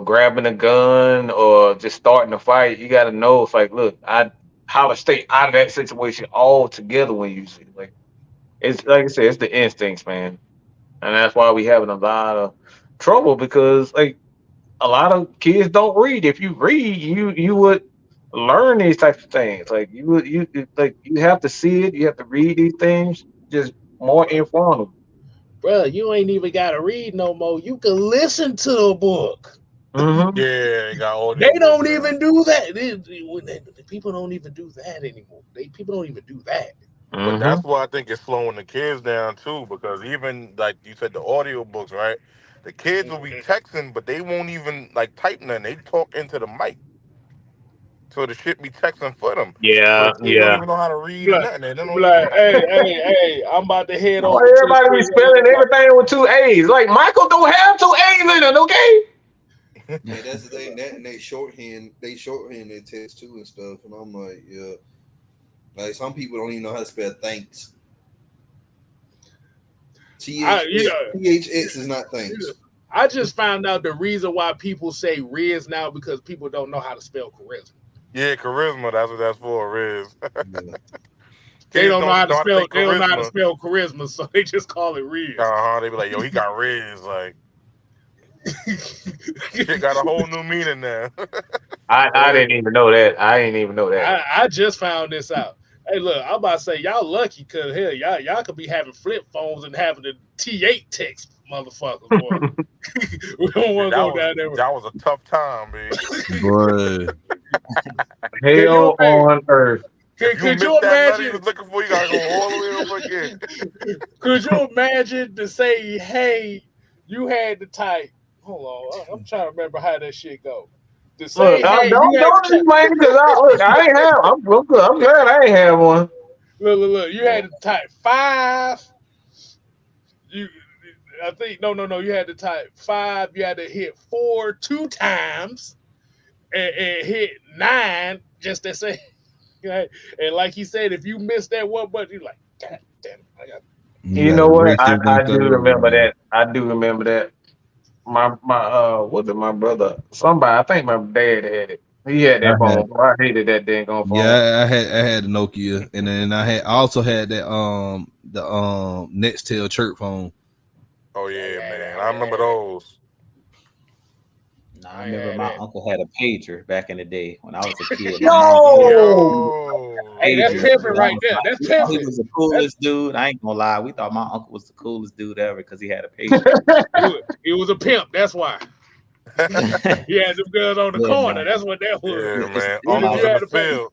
Speaker 5: grabbing a gun or just starting a fight. You got to know, it's like, look, how to stay out of that situation altogether when you see. Like, it's like I said, it's the instincts, man, and that's why we having a lot of trouble because like. A lot of kids don't read. If you read, you would learn these types of things. Like you have to see it. You have to read these things. Just more informed.
Speaker 1: Bro, you ain't even got to read no more. You can listen to a book.
Speaker 5: Mm-hmm.
Speaker 3: Yeah,
Speaker 1: they don't even do that. People don't even do that anymore. People don't even do that.
Speaker 3: But that's why I think it's slowing the kids down too, because even like you said, the audio books, right? The kids will be texting, but they won't even like type nothing. They talk into the mic, so the shit be texting for them.
Speaker 5: Yeah,
Speaker 3: They don't even know how to read or nothing. They don't
Speaker 1: like, hey, I'm about to head over.
Speaker 5: Everybody be spelling everything with 2 A's. Like Michael don't have 2 A's in it, okay?
Speaker 6: Yeah, that's the thing. That and they shorthand their text too and stuff. And I'm like, yeah, like some people don't even know how to spell thanks. THX is not thanks.
Speaker 1: I just found out the reason why people say Riz now because people don't know how to spell charisma.
Speaker 3: Yeah, charisma. That's what that's for, Riz.
Speaker 1: Yeah. They don't know how to spell. They don't know how to spell charisma, so they just call it Riz.
Speaker 3: They be like, "Yo, he got Riz." Like, shit got a whole new meaning now.
Speaker 5: I didn't even know that. I didn't even know that.
Speaker 1: I just found this out. Hey, look, I'm about to say y'all lucky because hell, y'all could be having flip phones and having the T8 text, motherfuckers, boy. We don't want to go down there.
Speaker 3: That was a tough time, man.
Speaker 2: Boy.
Speaker 1: Can you
Speaker 5: Hell
Speaker 1: imagine?
Speaker 5: on earth.
Speaker 3: If you
Speaker 1: Could
Speaker 3: missed
Speaker 1: you
Speaker 3: that nut he
Speaker 1: imagine?
Speaker 3: was looking for, you gotta go all the way over again.
Speaker 1: Could you imagine to say, hey, you had to type? Hold on, I'm trying to remember how that shit go. To say,
Speaker 5: Look, I
Speaker 1: hey, you had to
Speaker 5: don't
Speaker 1: type.
Speaker 5: explain because I ain't have. I'm good. I'm glad I ain't have one.
Speaker 1: Look. You had to type 5. You, I think no. You had to type 5. You had to hit 4 2 times and hit 9 just to say. Right? And like he said, if you missed that one button, you're like, God damn it, I got.
Speaker 2: You
Speaker 5: You
Speaker 2: got to
Speaker 5: know what?
Speaker 2: rest
Speaker 5: I
Speaker 2: everything
Speaker 5: do remember
Speaker 2: thoroughly.
Speaker 5: that. I do remember that. My was it my brother? Somebody. I think my dad had it. He had
Speaker 2: I
Speaker 5: that
Speaker 2: had
Speaker 5: phone. I hated that dang on phone.
Speaker 2: Yeah, I had a Nokia, and then I also had that the Nextel chirp phone.
Speaker 3: Oh
Speaker 1: Yeah,
Speaker 3: yeah,
Speaker 1: yeah,
Speaker 3: man.
Speaker 1: yeah,
Speaker 3: I remember
Speaker 1: yeah.
Speaker 3: those.
Speaker 4: Nah, I
Speaker 1: I
Speaker 4: remember
Speaker 1: had
Speaker 4: my
Speaker 1: that.
Speaker 4: uncle had a pager back in the day when I was a kid. My mom gave
Speaker 5: Yo,
Speaker 3: Yo,
Speaker 1: Hey, that's
Speaker 4: pager.
Speaker 1: pimping
Speaker 3: listen.
Speaker 1: right
Speaker 4: We
Speaker 1: there. That's
Speaker 4: thought he
Speaker 1: pimping.
Speaker 4: was the
Speaker 1: That's
Speaker 4: coolest dude. I ain't gonna lie. We thought my uncle was the coolest dude ever because he had a pager.
Speaker 1: he was a pimp. That's why
Speaker 4: Yeah,
Speaker 1: he had them girls on the corner.
Speaker 4: man.
Speaker 1: That's what that was.
Speaker 3: Yeah, man.
Speaker 4: It's
Speaker 1: You,
Speaker 3: Uncle
Speaker 4: like
Speaker 3: was
Speaker 1: you
Speaker 3: in
Speaker 1: had
Speaker 3: the
Speaker 1: to pay.
Speaker 3: field.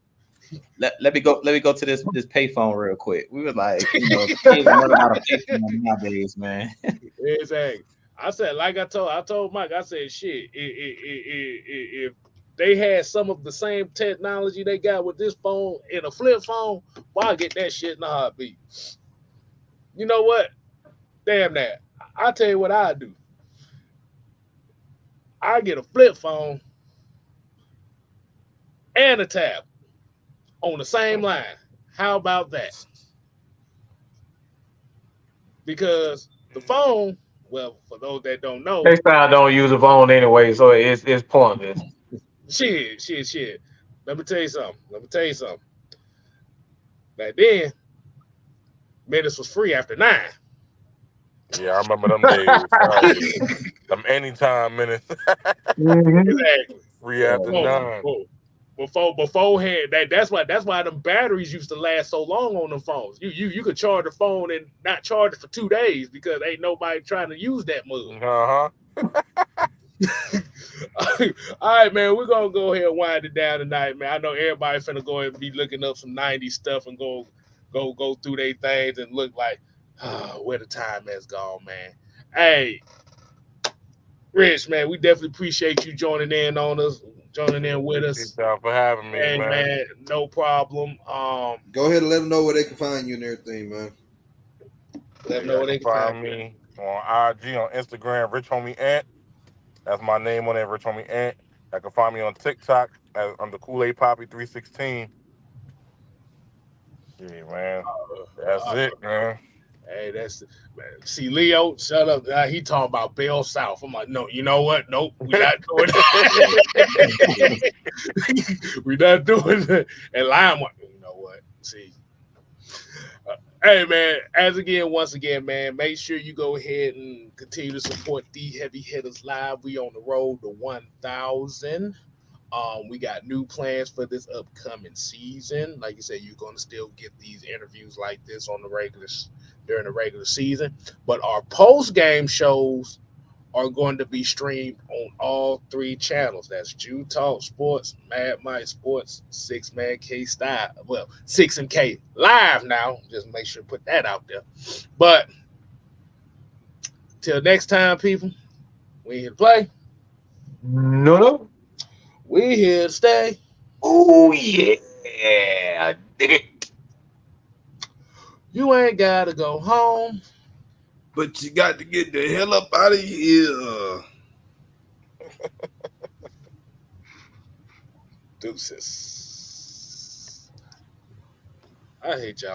Speaker 4: let me go to this payphone real quick. We were like, kids learn about a payphone nowadays, man.
Speaker 1: Exactly. I said, like I told Mike, I said, shit. If they had some of the same technology they got with this phone in a flip phone, why get that shit in a heartbeat? You know what? Damn that. I tell you what I do. I get a flip phone and a tab on the same line. How about that? Because the phone, well, for those that don't know,
Speaker 5: next time don't use a phone anyway, so it's pointless.
Speaker 1: shit. Let me tell you something. Back then, minutes was free after 9.
Speaker 3: Yeah, I remember them days. Oh yeah, them anytime minutes.
Speaker 5: Hmm.
Speaker 1: Exactly.
Speaker 3: Free after
Speaker 4: Oh,
Speaker 1: Before,
Speaker 4: man.
Speaker 3: 9.
Speaker 1: beforehand, that's why them batteries used to last so long on them phones. You could charge the phone and not charge it for 2 days because ain't nobody trying to use that mug.
Speaker 3: Uh huh.
Speaker 1: All right, man, we're gonna go ahead and wind it down tonight, man. I know everybody's finna go and be looking up some 90s stuff and go through their things and look like where the time has gone, man. Hey, Rich, man, we definitely appreciate you joining in with
Speaker 3: Appreciate
Speaker 1: us.
Speaker 3: y'all for having me,
Speaker 1: Hey,
Speaker 3: man.
Speaker 1: man, no problem.
Speaker 6: Go ahead and let them know where they can find you and everything, man.
Speaker 1: Let
Speaker 3: Yeah,
Speaker 1: them know
Speaker 3: y'all
Speaker 1: where
Speaker 3: can
Speaker 1: they can find
Speaker 3: find
Speaker 1: you.
Speaker 3: me on IG, on Instagram, Rich Homie Ant. That's my name on there, Rich Homie Ant. I can find me on TikTok under Kool-Aid Poppy 316. Yeah, man. That's
Speaker 1: Uh,
Speaker 3: it, man.
Speaker 1: hey, that's man. See Leo, shut up. He talking about Bell South. I'm like, no, you know what? Nope, we not doing that. We not doing that. And Lime, you know what? See, hey man, once again, man, make sure you go ahead and continue to support the Heavy Hitters Live. We on the road to 1,000. We got new plans for this upcoming season. Like you said, you're going to still get these interviews like this on the during the regular season, but our post game shows are going to be streamed on all 3 channels. That's Jew Talk Sports, Mad Mike Sports, Six Man K Style. Well, 6 and K live now. Just make sure to put that out there. But till next time, people, we here to play.
Speaker 5: No.
Speaker 1: We here to stay.
Speaker 5: Oh yeah, dig it.
Speaker 1: You ain't gotta go home.
Speaker 2: But you got to get the hell up out of here.
Speaker 1: Deuces. I hate y'all